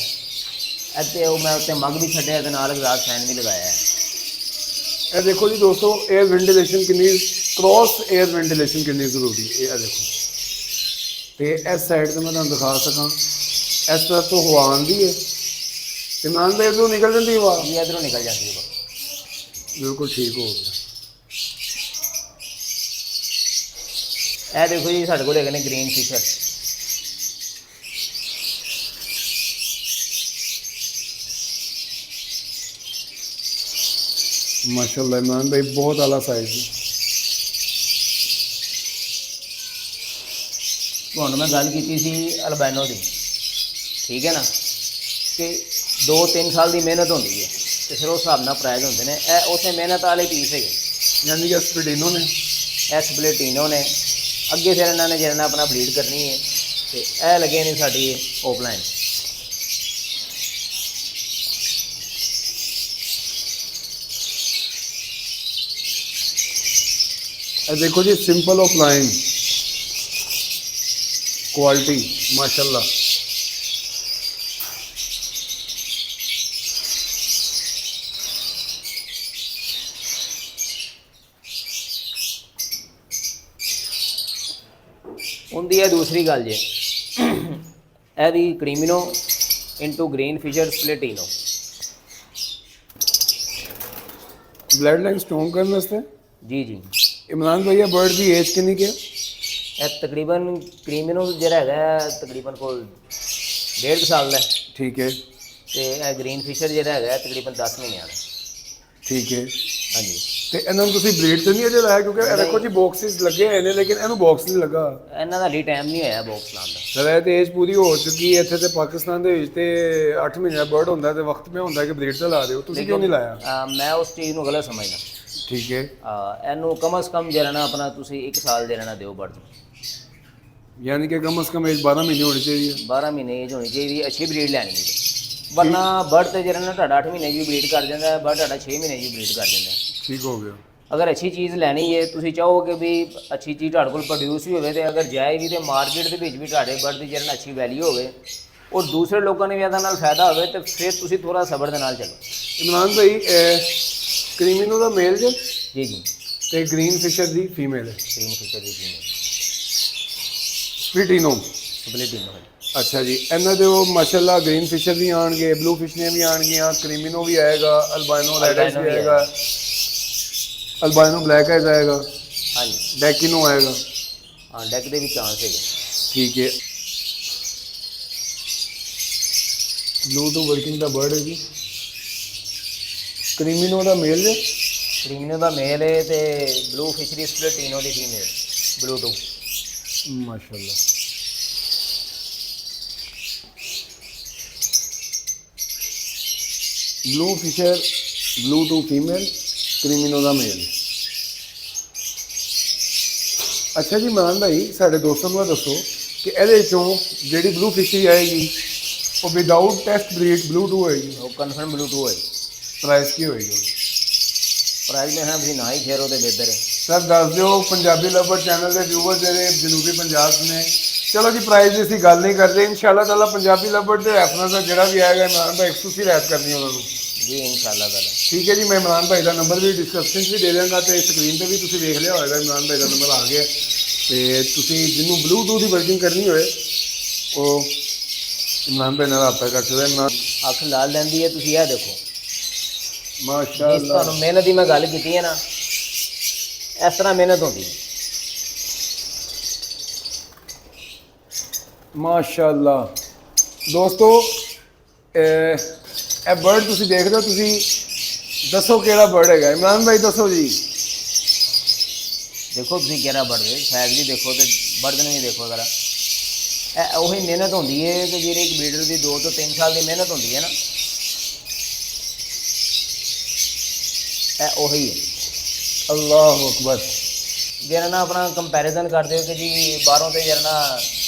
ਇੱਥੇ ਉਹ ਮੈਂ ਉੱਤੇ ਮੱਗ ਵੀ ਛੱਡਿਆ ਤੇ ਨਾਲ ਐਗਜ਼ਾਸਟ ਫੈਨ ਵੀ ਲਗਾਇਆ ਹੈ। ਇਹ ਦੇਖੋ ਜੀ ਦੋਸਤੋ, 에ਅਰ ਵੈਂਟੀਲੇਸ਼ਨ ਕਿੰਨੀ, ਕ੍ਰਾਸ 에ਅਰ ਵੈਂਟੀਲੇਸ਼ਨ ਕਿੰਨੀ ਜ਼ਰੂਰੀ ਹੈ। ਇਹ ਦੇਖੋ, ਤੇ ਇਸ ਸਾਈਡ ਤੇ ਮੈਂ ਤੁਹਾਨੂੰ ਦਿਖਾ ਸਕਾਂ, ਇਸ ਤਰ੍ਹਾਂ ਤੋਂ ਹਵਾ ਆਉਂਦੀ ਹੈ ਤੇ ਨਾਲ ਦੇ ਇਧਰੋਂ ਨਿਕਲ ਜਾਂਦੀ ਹਵਾ। ਜੀ ਇਧਰੋਂ ਨਿਕਲ ਜਾਂਦੀ ਹੈ। ਬਿਲਕੁਲ ਠੀਕ ਹੋ ਗਿਆ। ਇਹ ਦੇਖੋ ਜੀ ਸਾਡੇ ਕੋਲ ਹੈਗੇ ਨੇ ਗ੍ਰੀਨ ਫਿਸ਼ਰ। माशाल्लाह इमरान भाई बहुत आला साइज है। ਤੁਹਾਨੂੰ ਮੈਂ ਗੱਲ ਕੀਤੀ ਸੀ ਅਲਬਾਈਨੋ ਦੀ, ਠੀਕ ਹੈ ਨਾ, ਕਿ 2-3 ਸਾਲ ਦੀ ਮਿਹਨਤ ਹੁੰਦੀ ਹੈ ਤੇ ਫਿਰ ਉਸ ਹਿਸਾਬ ਨਾਲ ਪ੍ਰਾਈਜ਼ ਹੁੰਦੇ ਨੇ। ਇਹ ਉਸੇ ਮਿਹਨਤ ਵਾਲੇ ਪੀਸ ਹੈਗੇ, यानी कि स्पीडिनो ने ਇਹ ਸਪਲੇਟੀਨੋ ਨੇ। ਅੱਗੇ ਫਿਰ ਇਹਨਾਂ ਨੇ ਜਿਹੜਾ ਆਪਣਾ ਬਲੀਡ ਕਰਨੀ ਹੈ ਤੇ ਇਹ ਲੱਗੇ ਨੇ ਸਾਡੀ ਓਪਲਾਈਨ। देखो जी सिंपल ऑफलाइन क्वालिटी माशाल्लाह। ਹੁੰਦੀ ਹੈ ਦੂਸਰੀ ਗੱਲ ਜੇ ਇਹਦੀ creamino into green Fischer split ino. Blood line strong करने वास्ते जी जी। इमरान भैया बर्ड की एज कितनी के? ਇਹ ਤਕਰੀਬਨ ਕ੍ਰੀਮਿਨੋ ਜਿਹੜਾ ਹੈਗਾ ਤਕਰੀਬਨ ਕੋਲ 1.5 ਸਾਲ ਦਾ ठीक है ਤੇ ਇਹ ਗ੍ਰੀਨ ਫਿਸ਼ਰ ਜਿਹੜਾ ਹੈਗਾ ਤਕਰੀਬਨ 10 ਮਹੀਨਿਆਂ ਦਾ। ठीक है। ਹਾਂਜੀ। ਤੇ ਇਹਨਾਂ ਨੂੰ ਤੁਸੀਂ ਬਰੀਡ ਤੇ ਨਹੀਂ ਅਜੇ ਲਾਇਆ ਕਿਉਂਕਿ ਇਹ ਦੇਖੋ ਜੀ ਬਾਕਸਿਸ ਲੱਗੇ ਹੋਏ ਨੇ ਲੇਕਿਨ ਇਹਨੂੰ ਬਾਕਸ ਨਹੀਂ ਲੱਗਾ। ਇਹਨਾਂ ਦਾ ਹਲੀ ਟਾਈਮ ਨਹੀਂ ਹੋਇਆ ਬਾਕਸ ਲਾਉਣ ਦਾ। ਸਰ ਇਹ ਤੇ ਏਜ ਪੂਰੀ ਹੋ ਚੁੱਕੀ ਹੈ ਇੱਥੇ ਤੇ ਪਾਕਿਸਤਾਨ ਦੇ ਵਿੱਚ ਤੇ 8 ਮਹੀਨੇ ਦਾ ਬਰਡ ਹੁੰਦਾ ਤੇ ਵਕਤ ਮੈਂ ਹੁੰਦਾ ਕਿ ਬਰੀਡ ਤੇ ਲਾ ਦਿਓ, ਤੁਸੀਂ ਕਿਉਂ ਨਹੀਂ ਲਾਇਆ? ਮੈਂ ਉਸ ਚੀਜ਼ ਨੂੰ ਗਲਤ ਸਮਝਦਾ। ਠੀਕ ਹੈ। ਇਹਨੂੰ ਕਮ ਸੇ ਕਮ ਜਿਹੜਾ ਨਾ ਆਪਣਾ ਤੁਸੀਂ 1 ਸਾਲ ਦੇ ਰਹਿਣਾ ਦਿਓ ਬਰਡ ਨੂੰ। यानी कि कम से कम एज 12 महीने होनी चाहिए। 12 ਮਹੀਨੇ ਏਜ ਹੋਣੀ ਚਾਹੀਦੀ, ਅੱਛੀ ਬਰੀਡ ਲੈਣੀ ਹੈ। ਵਰਨਾ ਬਰਡ ਤੇ ਜਿਹੜਾ ਨਾ ਤੁਹਾਡਾ 8 ਮਹੀਨੇ ਦੀ ਬਰੀਡ ਕਰ ਜਾਂਦਾ, ਬਰਡ ਤੁਹਾਡਾ 6 ਮਹੀਨੇ ਦੀ ਬਰੀਡ ਕਰ ਜਾਂਦਾ। ठीक हो गया। ਅਗਰ ਅੱਛੀ ਚੀਜ਼ ਲੈਣੀ ਹੈ, ਤੁਸੀਂ ਚਾਹੋਗੇ ਵੀ ਅੱਛੀ ਚੀਜ਼ ਤੁਹਾਡੇ ਕੋਲ ਪ੍ਰੋਡਿਊਸ ਵੀ ਹੋਵੇ ਤੇ ਅਗਰ ਜਾਏ ਵੀ ਤੇ ਮਾਰਕੀਟ ਦੇ ਵਿੱਚ ਵੀ ਤੁਹਾਡੇ ਬਰਡ ਦੀ ਜਿਹੜਾ ਅੱਛੀ ਵੈਲਿਊ ਹੋਵੇ ਔਰ ਦੂਸਰੇ ਲੋਕਾਂ ਨੇ ਵੀ ਇਹਦੇ ਨਾਲ ਫਾਇਦਾ ਹੋਵੇ ਤੇ ਫਿਰ ਤੁਸੀਂ ਥੋੜਾ ਸਬਰ ਦੇ ਨਾਲ ਚੱਲੋ। इमरान भाई क्रीमिनो ਦਾ ਮੇਲ ਜੇ ਜੀ ਜੀ। ਤੇ ਗ੍ਰੀਨ ਫਿਸ਼ਰ ਦੀ ਫੀਮੇਲ ਹੈ ਗ੍ਰੀਨ ਫਿਸ਼ਰ ਦੀ ਫੀਮੇਲ ਸਪੀਟੀਨੋ। ਸਪਲੇਟੀਨੋ। ਅੱਛਾ ਜੀ, ਇਹਨਾਂ ਦੇ ਉਹ ਮਾਸ਼ਾਅੱਲਾ ਗ੍ਰੀਨ ਫਿਸ਼ਰ ਵੀ ਆਣਗੇ, ਬਲੂ ਫਿਸ਼ਨੀਆਂ ਵੀ ਆਣਗੀਆਂ, ਕ੍ਰੀਮਿਨੋ ਵੀ ਆਏਗਾ, ਅਲਬਾਈਨੋ ਰੈਡ ਆਈਜ਼ ਵੀ ਆਏਗਾ, ਅਲਬਾਈਨੋ ਬਲੈਕ ਆਈਜ਼ ਆਏਗਾ, ਹਾਂਜੀ ਡੈਕਿਨੋ ਆਏਗਾ। ਹਾਂ ਡੈਕ ਦੇ ਵੀ ਚਾਂਸ ਹੈਗੇ। ਠੀਕ ਹੈ। ਬਲੂ ਟੂ ਵਰਕਿੰਗ ਦਾ ਬਰਡ ਹੈ ਜੀ। ਕ੍ਰੀਮਿਨੋ ਦਾ ਮੇਲ ਹੈ, ਕ੍ਰੀਮਿਨੋ ਦਾ ਮੇਲ ਹੈ ਤੇ ਬਲੂ ਫਿਸ਼ਰੀ ਸਪਲੇਟੀਨੋ ਦੀ ਫੀਮੇਲ ਬਲੂ ਟੂ। ਮਾਸ਼ਾਅੱਲਾ। Blue Fischer blue to female, creamino ਦਾ ਮੇਲ। ਅੱਛਾ ਜੀ ਇਮਰਾਨ ਭਾਈ ਸਾਡੇ ਦੋਸਤਾਂ ਨੂੰ ਇਹ ਦੱਸੋ ਕਿ ਇਹਦੇ ਵਿੱਚੋਂ ਜਿਹੜੀ ਬਲੂ ਫਿਸ਼ਰੀ ਆਏਗੀ ਉਹ without test breed blue two ਹੋਏਗੀ, ਉਹ ਕਨਫਰਮ ਬਲੂ ਟੂ ਹੈ। ਪ੍ਰਾਈਸ ਕੀ ਹੋਏਗੀ ਉਹਦਾ? ਪ੍ਰਾਈਜ਼ ਮੈਂ ਹਾਂ ਤੁਸੀਂ ਨਾ ਹੀ ਖੇਰੋ ਤੇ ਬਿਹਤਰ ਹੈ। ਸਰ ਦੱਸ ਦਿਓ ਪੰਜਾਬੀ ਲਵਰ ਚੈਨਲ ਦੇ ਵਿਊਵਰ ਜਿਹੜੇ ਜਨੂਬੀ ਪੰਜਾਬ 'ਚ ਨੇ। ਚਲੋ ਜੀ ਪ੍ਰਾਈਜ਼ ਦੀ ਅਸੀਂ ਗੱਲ ਨਹੀਂ ਕਰਦੇ, ਇਨਸ਼ਾਅੱਲਾ ਤਾਲਾ ਪੰਜਾਬੀ ਲਵਰ ਦੇ ਰੈਫਰੈਂਸ ਦਾ ਜਿਹੜਾ ਵੀ ਆਏਗਾ ਇਮਰਾਨ ਭਾਈ ਐਕਸਕਲੂਸਿਵ ਰੈਪ ਕਰਨੀ ਉਹਨਾਂ ਨੂੰ। ਜੀ ਇਨਸ਼ਾਅੱਲਾ ਤਾਲਾ। ਠੀਕ ਹੈ ਜੀ, ਮੈਂ ਇਮਰਾਨ ਭਾਈ ਦਾ ਨੰਬਰ ਵੀ ਡਿਸਕ੍ਰਿਪਸ਼ਨ 'ਚ ਵੀ ਦੇ ਦਿਆਂਗਾ ਤੇ ਸਕਰੀਨ ਤੇ ਵੀ ਤੁਸੀਂ ਵੇਖ ਲਿਆ ਹੋਏਗਾ ਇਮਰਾਨ ਭਾਈ ਦਾ ਨੰਬਰ ਆ ਗਿਆ। ਤੇ ਤੁਸੀਂ ਜਿਹਨੂੰ ਬਲੂਟੂਥ ਦੀ ਵਰਕਿੰਗ ਕਰਨੀ ਹੋਏ ਉਹ ਇਮਰਾਨ ਭਾਈ ਨਾਲ ਰਾਬਤਾ ਕਰ ਸਕਦੇ। ਇਮਰਾਨ ਅੱਖ ਲਾਲ ਲੈਂਦੀ ਹੈ, ਤੁਸੀਂ ਇਹ ਦੇਖੋ ਜਿਸ ਮਾਸ਼ਾਅੱਲਾ ਤੁਹਾਨੂੰ ਮਿਹਨਤ ਦੀ ਮੈਂ ਗੱਲ ਕੀਤੀ ਹੈ ਨਾ, ਇਸ ਤਰ੍ਹਾਂ ਮਿਹਨਤ ਹੁੰਦੀ ਹੈ। ਮਾਸ਼ਾਅੱਲਾ। ਦੋਸਤੋ ਇਹ ਬਰਡ ਤੁਸੀਂ ਦੇਖਦੇ ਹੋ, ਤੁਸੀਂ ਦੱਸੋ ਕਿਹੜਾ ਬਰਡ ਹੈਗਾ? ਇਮਰਾਨ ਭਾਈ ਦੱਸੋ ਜੀ। ਦੇਖੋ ਤੁਸੀਂ ਕਿਹੜਾ ਬਰਡ ਹੈ, ਸਾਈਜ਼ ਵੀ ਦੇਖੋ ਤੇ ਬਰਡ ਨੂੰ ਵੀ ਦੇਖੋ ਜ਼ਰਾ। ਇਹ ਉਹੀ ਮਿਹਨਤ ਹੁੰਦੀ ਹੈ ਕਿ ਜਿਹੜੀ ਇੱਕ ਬਰੀਡਰ ਦੀ 2 ਤੋਂ 3 ਸਾਲ ਦੀ ਮਿਹਨਤ ਹੁੰਦੀ ਹੈ ਨਾ, ਇਹ ਉਹੀ ਹੈ। ਅੱਲਾਹੁ ਅਕਬਰ। ਜਿਹੜਾ ਨਾ ਆਪਣਾ ਕੰਪੈਰੀਜ਼ਨ ਕਰਦੇ ਹੋ ਕਿ ਜੀ ਬਾਹਰੋਂ ਤੇ ਜਿਹੜਾ ਨਾ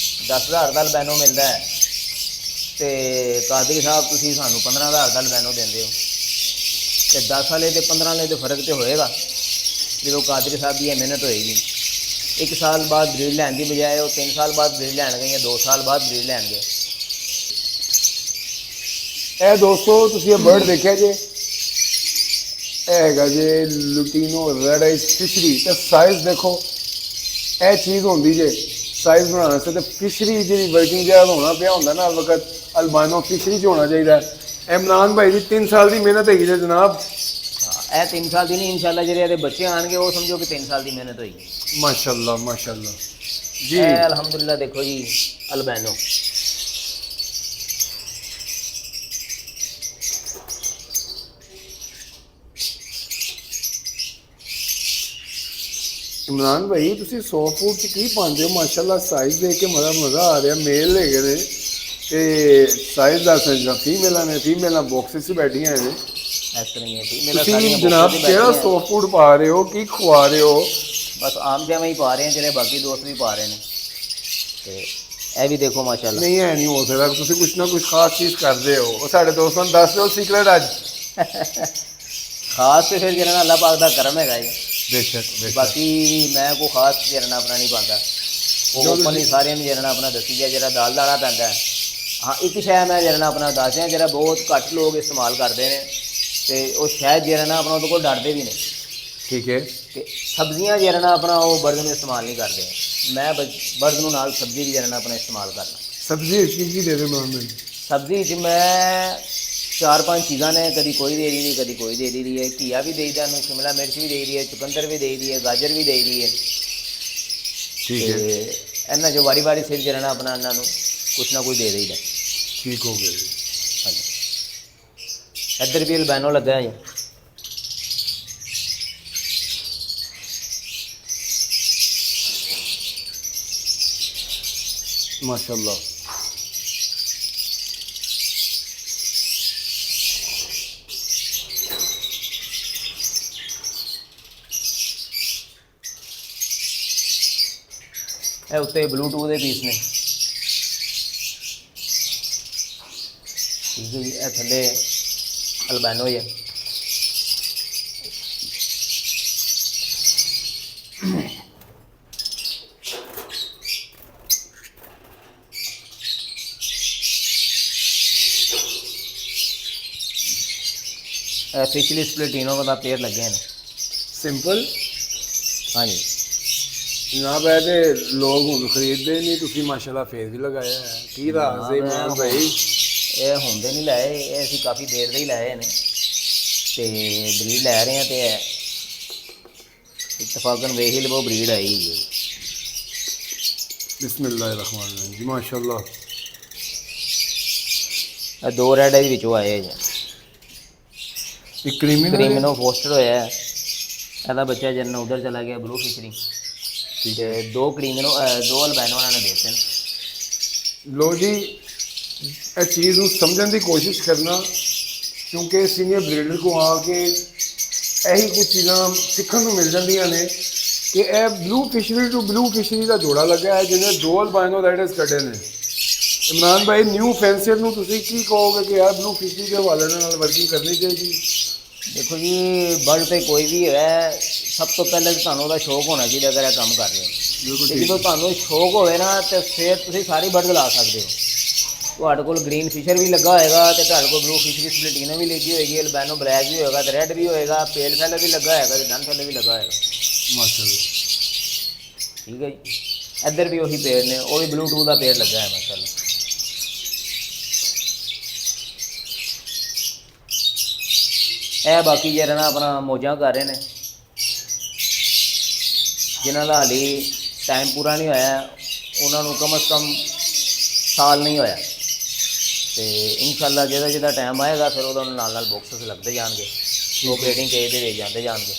10,000 ਦਾ ਅਲਬੈਨੋ ਮਿਲਦਾ ਹੈ ਤੇ ਕਾਦਰੀ ਸਾਹਿਬ ਤੁਸੀਂ ਸਾਨੂੰ 15,000 ਦਾ ਅਲਬੈਨੋ ਦਿੰਦੇ ਹੋ, ਤੇ 10 ਵਾਲੇ ਤੇ 15 ਵਾਲੇ ਦੇ ਫਰਕ ਤੇ ਹੋਏਗਾ ਜਦੋਂ ਕਾਦਰੀ ਸਾਹਿਬ ਦੀ ਇਹ ਮਿਹਨਤ ਹੋਏਗੀ। 1 ਸਾਲ ਬਾਅਦ ਬਰੀਡ ਲੈਣ ਦੀ ਬਜਾਏ ਉਹ 3 ਸਾਲ ਬਾਅਦ ਬਰੀਡ ਲੈਣਗੇ ਜਾਂ 2 ਸਾਲ ਬਾਅਦ ਬਰੀਡ ਲੈਣਗੇ। ਇਹ ਦੋਸਤੋ ਤੁਸੀਂ ਇਹ ਬਰਡ ਦੇਖਿਆ ਜੇ, ਇਹ ਹੈਗਾ ਜੇ ਲੁਟੀਨੋ ਰੈਡ ਆਈਜ਼ ਫਿਸ਼ਰੀ। ਤੇ ਸਾਈਜ਼ ਦੇਖੋ, ਇਹ ਚੀਜ਼ ਹੁੰਦੀ ਜੇ ਸਾਈਜ਼ ਬਣਾਉਣ ਵਾਸਤੇ ਤੇ ਫਿਸ਼ਰੀ ਜਿਹੜੀ ਵਰਕਿੰਗ ਜਿਹੜਾ ਹੋਣਾ ਪਿਆ ਹੁੰਦਾ ਨਾ ਵਕਤ ਅਲਬਾਈਨੋ ਫਿਸ਼ਰੀ 'ਚ ਹੋਣਾ ਚਾਹੀਦਾ। ਇਮਰਾਨ ਭਾਈ ਦੀ 3 ਸਾਲ ਦੀ ਮਿਹਨਤ ਹੈਗੀ ਜੇ ਜਨਾਬ। ਇਹ 3 ਸਾਲ ਦੀ ਨਹੀਂ, ਇਨਸ਼ਾਅੱਲਾ ਜਿਹੜੇ ਇਹਦੇ ਬੱਚੇ ਆਣਗੇ ਉਹ ਸਮਝੋ ਕਿ 3 ਸਾਲ ਦੀ ਮਿਹਨਤ ਹੋਈ। ਮਾਸ਼ਾਅੱਲਾ ਮਾਸ਼ਾਅੱਲਾ। ਜੀ। ਇਹ ਅਲਹਮਦੁਲਿਲਾ ਦੇਖੋ ਜੀ ਅਲਬੈਨੋ। ਇਮਰਾਨ ਭਾਈ ਤੁਸੀਂ 100 ਫੁੱਟ 'ਚ ਕੀ ਪਾਉਂਦੇ ਹੋ? ਮਾਸ਼ਾਅੱਲਾ ਸਾਈਜ਼ ਦੇਖ ਕੇ ਮਜ਼ਾ ਆ ਰਿਹਾ। ਮੇਲ ਹੈਗੇ ਨੇ ਤੇ ਸਾਈਜ਼ ਦੱਸ ਰਿਹਾ। ਫੀਮੇਲਾਂ ਬਾਕਸਿਸ 'ਚ ਬੈਠੀਆਂ ਨੇ। ਇਸ ਤਰ੍ਹਾਂ ਹੀ ਹੈ ਜੀ ਮੇਰਾ ਤੁਸੀਂ ਸਾਰੀਆਂ ਜਨਾਬ boxes 'ਚ ਕਿਹੜਾ ਬੈਠੀਆਂ। 100 ਫੁੱਟ ਪਾ ਰਹੇ ਹੋ? ਕੀ ਖਵਾ ਰਹੇ ਹੋ? ਬਸ ਆਮ ਜਿਵੇਂ ਹੀ ਪਾ ਰਹੇ हैं ਜਿਹੜੇ ਬਾਕੀ ਦੋਸਤ ਵੀ ਪਾ ਰਹੇ ਨੇ। ਤੇ ਇਹ ਵੀ ਦੇਖੋ ਮਾਸ਼ਾਅੱਲਾ। ਨਹੀਂ ਐ ਨਹੀਂ ਹੋ ਸਕਦਾ, ਤੁਸੀਂ ਕੁਛ ਨਾ ਕੁਛ ਖਾਸ ਚੀਜ਼ ਕਰਦੇ ਹੋ। ਉਹ ਸਾਡੇ ਦੋਸਤਾਂ ਨੂੰ ਦੱਸ ਦਿਓ ਸੀਕ੍ਰੇਟ ਅੱਜ। ਖਾਸ ਤੇ ਫਿਰ ਜਿਹੜਾ ਅੱਲਾਹ ਪਾਕ ਦਾ ਕਰਮ ਹੈਗਾ ਜੀ। ਬੇਸ਼ੱਕ ਬਾਕੀ ਮੈਂ ਕੋਈ ਖਾਸ ਜਰਨਾ ਆਪਣਾ ਨਹੀਂ ਪਾਉਂਦਾ। ਉਹ ਜੋ ਓਪਨ ਹੀ ਤੁਸੀਂ- ਸਾਰਿਆਂ ਨੂੰ ਜਰਨਾ ਆਪਣਾ ਦੱਸੀ ਗਿਆ ਜਿਹੜਾ ਦਾਲ ਦਾਣਾ ਪੈਂਦਾ ਹੈ। ਹਾਂ ਇੱਕ ਸ਼ੈ ਮੈਂ ਜਰਨਾ ਆਪਣਾ ਦੱਸ ਰਿਹਾ ਜਿਹੜਾ ਬਹੁਤ ਘੱਟ ਲੋਕ ਇਸਤੇਮਾਲ ਕਰਦੇ ਨੇ ਤੇ ਉਹ ਸ਼ਾਇਦ ਜਰਨਾ ਆਪਣਾ ਉਹਦੇ ਕੋਲ ਡਰਦੇ ਵੀ ਨੇ। ਠੀਕ ਹੈ। ਤੇ ਸਬਜ਼ੀਆਂ ਜਰਨਾ ਆਪਣਾ ਉਹ ਬਰਦ ਨੂੰ ਇਸਤੇਮਾਲ ਨਹੀਂ ਕਰਦੇ। ਮੈਂ ਬਰਦ ਨੂੰ ਨਾਲ ਸਬਜ਼ੀ ਵੀ ਜਰਨਾ ਆਪਣਾ ਇਸਤੇਮਾਲ ਕਰਨਾ। ਸਬਜ਼ੀ ਵਿੱਚ ਕੀ ਦੇ ਦੇ ਮਾਮੇ? ਸਬਜ਼ੀ 'ਚ ਮੈਂ 4-5 ਚੀਜ਼ਾਂ ਨੇ, ਕਦੀ ਕੋਈ ਦੇ ਦੀ ਕਦੀ ਕੋਈ ਦੇ ਦੀ ਹੈ। ਘੀਆ ਵੀ ਦੇਈਦਾ ਇਹਨੂੰ, ਸ਼ਿਮਲਾ ਮਿਰਚ ਵੀ ਦੇਈ ਦੀ ਹੈ, ਚੁਕੰਦਰ ਵੀ ਦੇਈ ਦੀ ਹੈ, ਗਾਜਰ ਵੀ ਦੇਈ ਦੀ ਹੈ। ਠੀਕ ਹੈ, ਤੇ ਇਹਨਾਂ ਜੋ ਵਾਰੀ ਸਿਰ ਜਰਨਾ ਆਪਣਾ ਇਹਨਾਂ ਨੂੰ ਕੁਛ ਨਾ ਕੁਛ ਦੇ ਦੇਈਦਾ। ਠੀਕ ਹੋ ਗਿਆ ਜੀ। ਹਾਂਜੀ ਇੱਧਰ ਵੀ ਅਲਬੈਨੋ ਲੱਗਾ ਹੈ ਜੀ। ਮਾਸ਼ਾਅੱਲਾ। ਇਹ ਉੱਤੇ ਬਲੂਟੂਥ ਦੇ ਪੀਸ ਨੇ। ਠੀਕ ਹੈ ਜੀ। ਇਹ ਥੱਲੇ ਅਲਬੈਨੋ ਹੀ ਹੈ। ਫਿਸ਼ਲੀ ਸਪਲੇਟੀਨੋ ਦਾ ਪੇਅਰ ਲੱਗੇ ਨੇ। ਸਿੰਪਲ। ਹਾਂਜੀ ਜਨਾਬ ਇਹ ਤੇ ਲੋਕ ਹੁਣ ਖਰੀਦਦੇ ਨਹੀਂ, ਤੁਸੀਂ ਮਾਸ਼ਾਅੱਲਾ ਫੇਰ ਵੀ ਲਗਾਇਆ ਹੈ। ਕੀ ਰਾਜ਼ ਹੈ ਇਮਰਾਨ ਭਾਈ? ਇਹ ਹੁੰਦੇ ਨਹੀਂ ਲਾਏ, ਇਹ ਅਸੀਂ ਕਾਫੀ ਦੇਰ ਦੇ ਹੀ ਲਾਏ ਨੇ ਤੇ ਬਰੀਡ ਲੈ ਰਹੇ ਹਾਂ। ਤੇ ਇਤਫਾਕਨ ਵੇਖ ਹੀ ਲਵੋ ਬਰੀਡ ਆਈ ਹੈ। ਬਿਸਮਿਲ੍ਲਾਹਿਰਰਹਿਮਾਨਿਰਰਹੀਮ ਜੀ। ਮਾਸ਼ਾਅੱਲਾ। ਇਹ ਦੋ ਰੈਡ ਇਹਦੇ ਵਿੱਚੋਂ ਆਏ ਜੀ। ਇੱਕ ਕ੍ਰੀਮੀਨਲ ਕ੍ਰੀਮਿਨੋ ਫੋਸਟਰ ਹੋਇਆ ਹੈ। ਇਹਦਾ ਬੱਚਾ ਜਨ ਉਧਰ ਚਲਾ ਗਿਆ ਬਲੂ ਫਿਸ਼ਰੀ। ਠੀਕ ਤੇ ਦੋ ਕ੍ਰੀਮਿਨੋ ਦੋ ਅਲਬੈਨੋ ਉਹਨਾਂ ਨੇ ਦੇਤੇ ਨੇ। ਲੋ ਜੀ, ਇਹ ਚੀਜ਼ ਨੂੰ ਸਮਝਣ ਦੀ ਕੋਸ਼ਿਸ਼ ਕਰਨਾ, ਕਿਉਂਕਿ ਸੀਨੀਅਰ ਬਰੀਡਰ ਕੋ ਆ ਕੇ ਇਹੀ ਕੁਝ ਚੀਜ਼ਾਂ ਸਿੱਖਣ ਨੂੰ ਮਿਲ ਜਾਂਦੀਆਂ ਨੇ ਕਿ ਇਹ ਬਲੂ ਫਿਸ਼ਰੀ ਟੂ ਬਲੂ ਫਿਸ਼ਰੀ ਦਾ ਜੋੜਾ ਲੱਗਾ ਹੈ ਜਿਹਨੇ ਦੋ ਅਲਬਾਈਨੋ ਰਾਈਡਰਸ ਕੱਢੇ ਨੇ। ਇਮਰਾਨ ਭਾਈ ਨਿਊ ਫੈਂਸੀਅਰ ਨੂੰ ਤੁਸੀਂ ਕੀ ਕਹੋਗੇ ਕਿ ਯਾਰ ਬਲੂ ਫਿਸ਼ਰੀ ਦੇ ਹਵਾਲੇ ਨਾਲ ਵਰਕਿੰਗ ਕਰਨੀ ਚਾਹੀਦੀ? ਦੇਖੋ ਜੀ ਬਰਡ ਤੇ ਕੋਈ ਵੀ ਹੈ, ਸਭ ਤੋਂ ਪਹਿਲੇ ਤਾਂ ਤੁਹਾਨੂੰ ਉਹਦਾ ਸ਼ੌਕ ਹੋਣਾ ਚਾਹੀਦਾ ਅਗਰ ਇਹ ਕੰਮ ਕਰ ਰਹੇ ਹੋ। ਬਿਲਕੁਲ ਤੇ ਠੀਕ। ਜਦੋਂ ਤੁਹਾਨੂੰ ਸ਼ੌਕ ਹੋਵੇ ਨਾ ਤੇ ਫਿਰ ਤੁਸੀਂ ਸਾਰੀ ਬਰਡ ਲਾ ਸਕਦੇ ਹੋ। ਤੁਹਾਡੇ ਕੋਲ ਗ੍ਰੀਨ ਫਿਸ਼ਰ ਵੀ ਲੱਗਾ ਹੋਏਗਾ ਤੇ ਤੁਹਾਡੇ ਕੋਲ ਬਲੂ ਫਿਸ਼ਰੀ ਸਪਲਿਟੀਨੋ ਵੀ ਲੱਗੀ ਹੋਏਗੀ, ਅਲਬੈਨੋ ਬਲੈਕ ਵੀ ਹੋਏਗਾ ਤੇ ਰੈੱਡ ਵੀ ਹੋਏਗਾ, ਪੇਲ ਫੈਲਰ ਵੀ ਲੱਗਾ ਹੋਏਗਾ ਤੇ ਡਨ ਫੈਲਰ ਵੀ ਲੱਗਾ ਹੋਏਗਾ। ਮਾਸ਼ਾਅੱਲਾ। ਠੀਕ ਹੈ ਜੀ। ਇੱਧਰ ਵੀ ਉਹੀ ਪੇੜ ਨੇ, ਉਹ ਵੀ ਬਲੂਟੂਥ ਦਾ ਪੇੜ ਲੱਗਾ ਹੈ ਮਾਸ਼ਾਅੱਲਾ। ਇਹ ਬਾਕੀ ਜਿਹੜਾ ਨਾ ਆਪਣਾ ਮੌਜਾਂ ਕਰ ਰਹੇ ਨੇ, ਜਿਨ੍ਹਾਂ ਦਾ ਹਾਲੇ ਟਾਈਮ ਪੂਰਾ ਨਹੀਂ ਹੋਇਆ, ਉਹਨਾਂ ਨੂੰ ਕਮ ਅਜ਼ ਕਮ ਸਾਲ ਨਹੀਂ ਹੋਇਆ। ਤੇ ਇਨਸ਼ਾਅੱਲਾ ਜਿਹਦਾ ਟਾਈਮ ਆਏਗਾ ਫਿਰ ਉਹਦਾ ਨਾਲ ਬਾਕਸਸ ਲੱਗਦੇ ਜਾਣਗੇ, ਉਹ ਬਰੀਡਿੰਗ ਕੇਜ ਦੇ ਵਿੱਚ ਜਾਂਦੇ ਜਾਣਗੇ।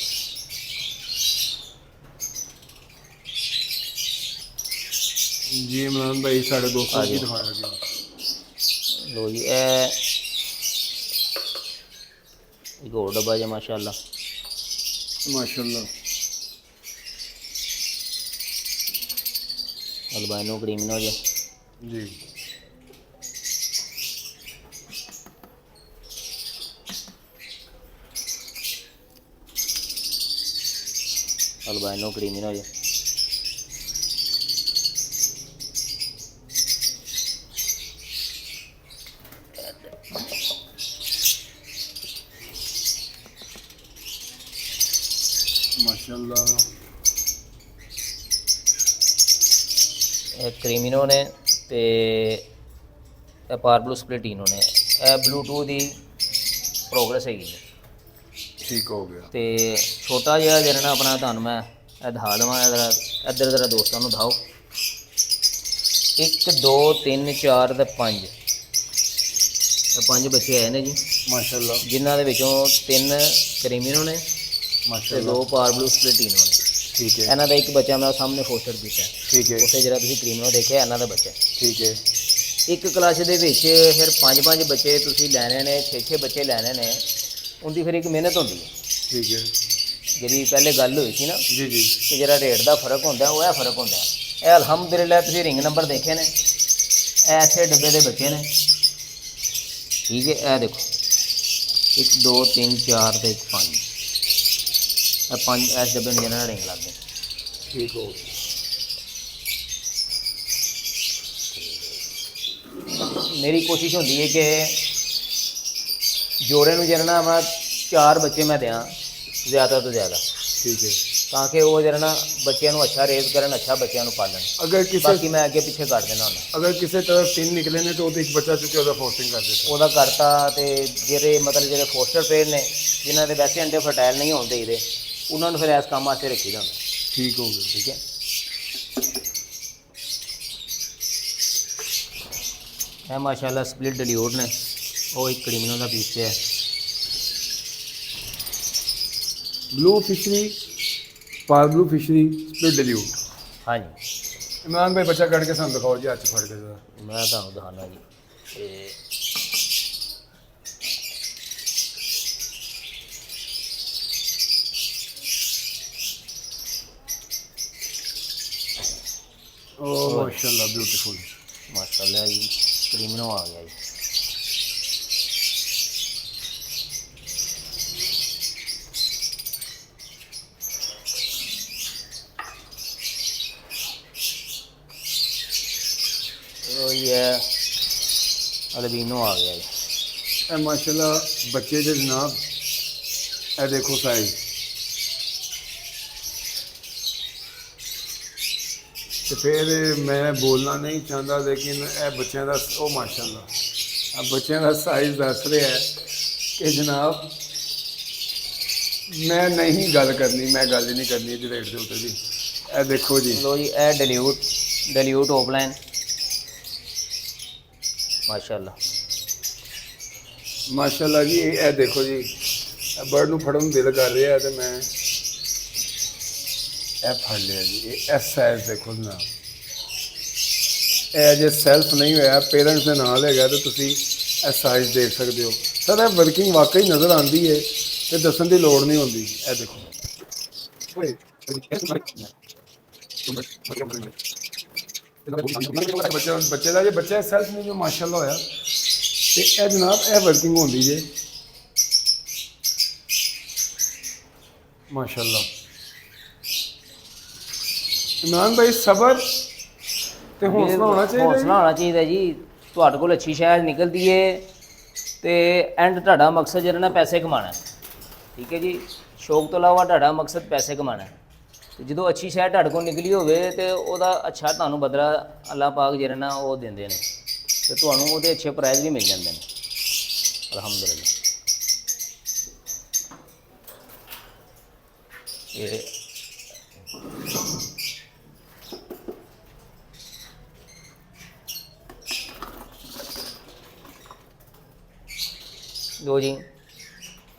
ਜੀ ਇਮਰਾਨ ਭਾਈ ਸਾਡੇ ਦੋਸਤਾਂ ਨੂੰ ਕੀ ਦਿਖਾਉਣ ਲੱਗੇ? ਲੋ ਜੀ ਇਹ ਇੱਕ ਹੋਰ ਡੱਬਾ ਹੈ ਮਾਸ਼ਾਅੱਲਾ। ਮਾਸ਼ਾਅੱਲਾ। ਅਲਬਾਈਨੋ ਕ੍ਰੀਮਿਨੋ ਜੀ। ਜੀ ਅਲਬਾਈਨੋ ਕ੍ਰੀਮਿਨੋ ਜੀ। ਮਾਸ਼ਾਅੱਲਾ। ਇਹ ਕ੍ਰੀਮਿਨੋ ਨੇ ਤੇ ਇਹ ਪਾਰਬਲੂ ਸਪਲਿਟੀਨੋ ਨੇ। ਇਹ ਬਲੂਟੂਥ ਦੀ ਪ੍ਰੋਗਰੈਸ ਹੈਗੀ ਹੈ। ਠੀਕ ਹੋ ਗਿਆ। ਤੇ ਛੋਟਾ ਜਿਹਾ ਜਿਹੜਾ ਨਾ ਆਪਣਾ ਤੁਹਾਨੂੰ ਮੈਂ ਇਹ ਦਿਖਾ ਦੇਵਾਂ, ਇੱਧਰ ਦੋਸਤਾਂ ਨੂੰ ਦਿਖਾਓ। 1 2 3 4 ਤੇ 5 ਪੰਜ ਬੱਚੇ ਆਏ ਨੇ ਜੀ, ਮਾਸ਼ਾਅੱਲਾ ਜਿਨ੍ਹਾਂ ਦੇ ਵਿੱਚੋਂ 3 ਕਰੀਮੀਨੋ ਨੇ ਤੇ ਮਾਸ਼ਾਅੱਲਾ 2 ਪਾਰਬਲੂ ਸਪਲੇਟੀਨੋ ਨੇ। ਠੀਕ ਹੈ ਇਹਨਾਂ ਦਾ ਇੱਕ ਬੱਚਾ ਮੈਂ ਸਾਹਮਣੇ ਫੋਸਟਰ ਕੀਤਾ ਹੈ। ਠੀਕ ਹੈ ਉੱਥੇ ਜਿਹੜਾ ਤੁਸੀਂ ਕਰੀਮੀਨੋ ਦੇਖਿਆ ਇਹਨਾਂ ਦਾ ਬੱਚਾ ਹੈ। ਠੀਕ ਹੈ ਇੱਕ ਕਲਾਸ ਦੇ ਵਿੱਚ ਫਿਰ 5-5 ਬੱਚੇ ਤੁਸੀਂ ਲੈਣੇ ਨੇ, 6-6 ਬੱਚੇ ਲੈਣੇ ਨੇ, ਉਹਦੀ ਫਿਰ ਇੱਕ ਮਿਹਨਤ ਹੁੰਦੀ ਹੈ। ਠੀਕ ਹੈ ਜਿਹੜੀ ਪਹਿਲੇ ਗੱਲ ਹੋਈ ਸੀ ਨਾ ਜੀ ਜੀ ਕਿ ਜਿਹੜਾ ਰੇਟ ਦਾ ਫਰਕ ਹੁੰਦਾ ਉਹ ਇਹ ਫਰਕ ਹੁੰਦਾ। ਇਹ ਅਲਹਮਦੁਲਿਲਾ ਤੁਸੀਂ ਰਿੰਗ ਨੰਬਰ ਦੇਖੇ ਨੇ, ਇਹ ਐਸੇ ਡੱਬੇ ਦੇ ਬੱਚੇ ਨੇ। ਠੀਕ ਹੈ, ਇਹ ਦੇਖੋ 1 2 3 4 ਤੇ 1 5, ਇਹ 5 ਇਸ ਡੱਬੇ ਨੂੰ ਜਿਹਨਾਂ ਨਾਲ ਰਿੰਗ ਲੱਗ ਗਏ। ਠੀਕ ਹੋ ਮੇਰੀ ਕੋਸ਼ਿਸ਼ ਹੁੰਦੀ ਹੈ ਕਿ ਜੋੜੇ ਨੂੰ ਜਿਹੜਾ ਨਾ ਮੈਂ 4 ਬੱਚੇ ਮੈਂ ਦਿਆਂ ਜ਼ਿਆਦਾ ਤੋਂ ਜ਼ਿਆਦਾ, ਠੀਕ ਹੈ ਤਾਂ ਕਿ ਉਹ ਜਿਹੜਾ ਨਾ ਬੱਚਿਆਂ ਨੂੰ ਅੱਛਾ ਰੇਜ਼ ਕਰਨ, ਅੱਛਾ ਬੱਚਿਆਂ ਨੂੰ ਪਾਲਣ। ਅਗਰ ਕਿਸੇ ਬਾਕੀ ਮੈਂ ਅੱਗੇ ਪਿੱਛੇ ਕੱਢ ਦੇਣਾ ਹੁੰਦਾ, ਅਗਰ ਕਿਸੇ ਤਰਫ 3 ਨਿਕਲੇ ਨੇ ਤਾਂ ਉਹ ਤੇ ਇੱਕ ਬੱਚਾ ਚੁੱਕੇ ਉਹਦਾ ਫੋਸਟਿੰਗ ਕਰ ਦਿੱਤਾ। ਉਹਦਾ ਕਰਤਾ। ਤੇ ਜਿਹੜੇ ਮਤਲਬ ਜਿਹੜੇ ਫੋਸਟਰ ਪੇਡ ਨੇ, ਜਿਨ੍ਹਾਂ ਦੇ ਵੈਸੇ ਅੰਡੇ ਫਰਟਾਈਲ ਨਹੀਂ ਹੋਣ ਦੇਈਦੇ, ਉਹਨਾਂ ਨੂੰ ਫਿਰ ਇਸ ਕੰਮ ਵਾਸਤੇ ਰੱਖੀ ਦਾ ਹੁੰਦਾ। ਠੀਕ ਹੋ ਗਿਆ ਠੀਕ ਹੈ, ਇਹ ਮਾਸ਼ਾਅੱਲਾ ਸਪਲਿਟ ਡਿਲਿਊਟ ਨੇ, ਉਹ ਇੱਕ ਕਰੀਮੀਨੋ ਦਾ ਪੀਸ ਪਿਆ। ਬਲੂ ਫਿਸ਼ਰੀ ਪਾਰ ਬਲੂ ਫਿਸ਼ਰੀ ਸਪਲਿਟ ਡਿਲਿਊਟ। ਹਾਂਜੀ, ਇਮਰਾਨ ਭਾਈ ਬੱਚਾ ਕੱਢ ਕੇ ਸਾਨੂੰ ਦਿਖਾਓ ਜੀ, ਹੱਥ 'ਚ ਫੜ ਕੇ ਜਰਾ। ਮੈਂ ਤੁਹਾਨੂੰ ਦਿਖਾਉਣਾ ਜੀ। ਤੇ ਓ ਮਾਸ਼ਾਅੱਲਾ ਬਿਊਟੀਫੁਲ। ਮਾਸ਼ਾਅੱਲਾ ਜੀ ਕਰੀਮੀਨੋ ਆ ਗਿਆ ਜੀ। ਉਹ ਇਹ ਅਲਬੀਨੋ ਆ ਗਿਆ ਜੀ। ਇਹ ਮਾਸ਼ਾਅੱਲਾ ਬੱਚੇ ਦੇ ਜਨਾਬ, ਇਹ ਦੇਖੋ ਸਾਈਜ਼। ਤੇ ਫਿਰ ਮੈਂ ਬੋਲਣਾ ਨਹੀਂ ਚਾਹੁੰਦਾ, ਲੇਕਿਨ ਇਹ ਬੱਚਿਆਂ ਦਾ ਉਹ ਮਾਸ਼ਾਅੱਲਾ ਆ ਬੱਚਿਆਂ ਦਾ ਸਾਈਜ਼ ਦੱਸ ਰਿਹਾ ਹੈ ਕਿ ਜਨਾਬ ਮੈਂ ਨਹੀਂ ਗੱਲ ਕਰਨੀ, ਮੈਂ ਗੱਲ ਹੀ ਨਹੀਂ ਕਰਨੀ ਇਹਦੇ ਰੇਟ ਦੇ ਉੱਤੇ ਜੀ। ਇਹ ਦੇਖੋ ਜੀ, ਲੋ ਜੀ, ਇਹ ਡਿਲਿਊਟ ਓਪਲਾਈਨ ਮਾਸ਼ਾਅੱਲਾ। ਮਾਸ਼ਾਅੱਲਾ ਜੀ। ਇਹ ਦੇਖੋ ਜੀ, ਇਹ ਬਰਡ ਨੂੰ ਫੜਨ ਨੂੰ ਦਿਲ ਕਰ ਰਿਹਾ ਹੈ ਤੇ ਮੈਂ ਇਹ ਫੜ ਲਿਆ ਜੀ। ਇਹ ਸਾਈਜ਼ ਦੇਖੋ ਨਾ, ਇਹ ਜੇ ਸੈਲਫ ਨਹੀਂ ਹੋਇਆ, ਪੇਰੈਂਟਸ ਦੇ ਨਾਲ ਹੈਗਾ, ਤੇ ਤੁਸੀਂ ਇਹ ਸਾਈਜ਼ ਦੇਖ ਸਕਦੇ ਹੋ। ਸਰ ਇਹ ਵਰਕਿੰਗ ਵਾਕਈ ਨਜ਼ਰ ਆਉਂਦੀ ਹੈ ਤੇ ਦੱਸਣ ਦੀ ਲੋੜ ਨਹੀਂ ਹੁੰਦੀ। ਇਹ ਦੇਖੋ ਬੱਚੇ ਦਾ ਜੇ ਬੱਚਾ ਸੈਲਫ ਨਹੀਂ ਜੋ ਮਾਸ਼ਾਅੱਲਾ ਹੋਇਆ, ਤੇ ਇਹ ਜਨਾਬ ਇਹ ਵਰਕਿੰਗ ਹੁੰਦੀ ਜੇ ਮਾਸ਼ਾਅੱਲਾ। ਇਮਰਾਨ ਭਾਈ ਸਬਰ ਤੇ ਹੌਸਲਾ ਹੋਣਾ ਚਾਹੀਦਾ। ਹੌਸਲਾ ਹੋਣਾ ਚਾਹੀਦਾ ਜੀ। ਤੁਹਾਡੇ ਕੋਲ ਅੱਛੀ ਸ਼ਾਇਦ ਨਿਕਲਦੀ ਏ ਤੇ ਐਂਡ ਤੁਹਾਡਾ ਮਕਸਦ ਜਿਹੜਾ ਨਾ ਪੈਸੇ ਕਮਾਉਣਾ। ਠੀਕ ਹੈ ਜੀ, ਸ਼ੌਕ ਤੋਂ ਇਲਾਵਾ ਤੁਹਾਡਾ ਮਕਸਦ ਪੈਸੇ ਕਮਾਉਣਾ। ਤੇ ਜਦੋਂ ਅੱਛੀ ਸ਼ਾਇਦ ਤੁਹਾਡੇ ਕੋਲ ਨਿਕਲੀ ਹੋਵੇ ਤੇ ਉਹਦਾ ਅੱਛਾ ਤੁਹਾਨੂੰ ਬਦਲਾ ਅੱਲਾਹ ਪਾਕ ਜਿਹੜਾ ਨਾ ਉਹ ਦਿੰਦੇ ਨੇ, ਤੇ ਤੁਹਾਨੂੰ ਉਹਦੇ ਅੱਛੇ ਪ੍ਰਾਈਜ਼ ਵੀ ਮਿਲ ਜਾਂਦੇ ਨੇ ਅਲਹਮਦੁਲਿਲਾ। ਇਹ ਲੋ ਜੀ,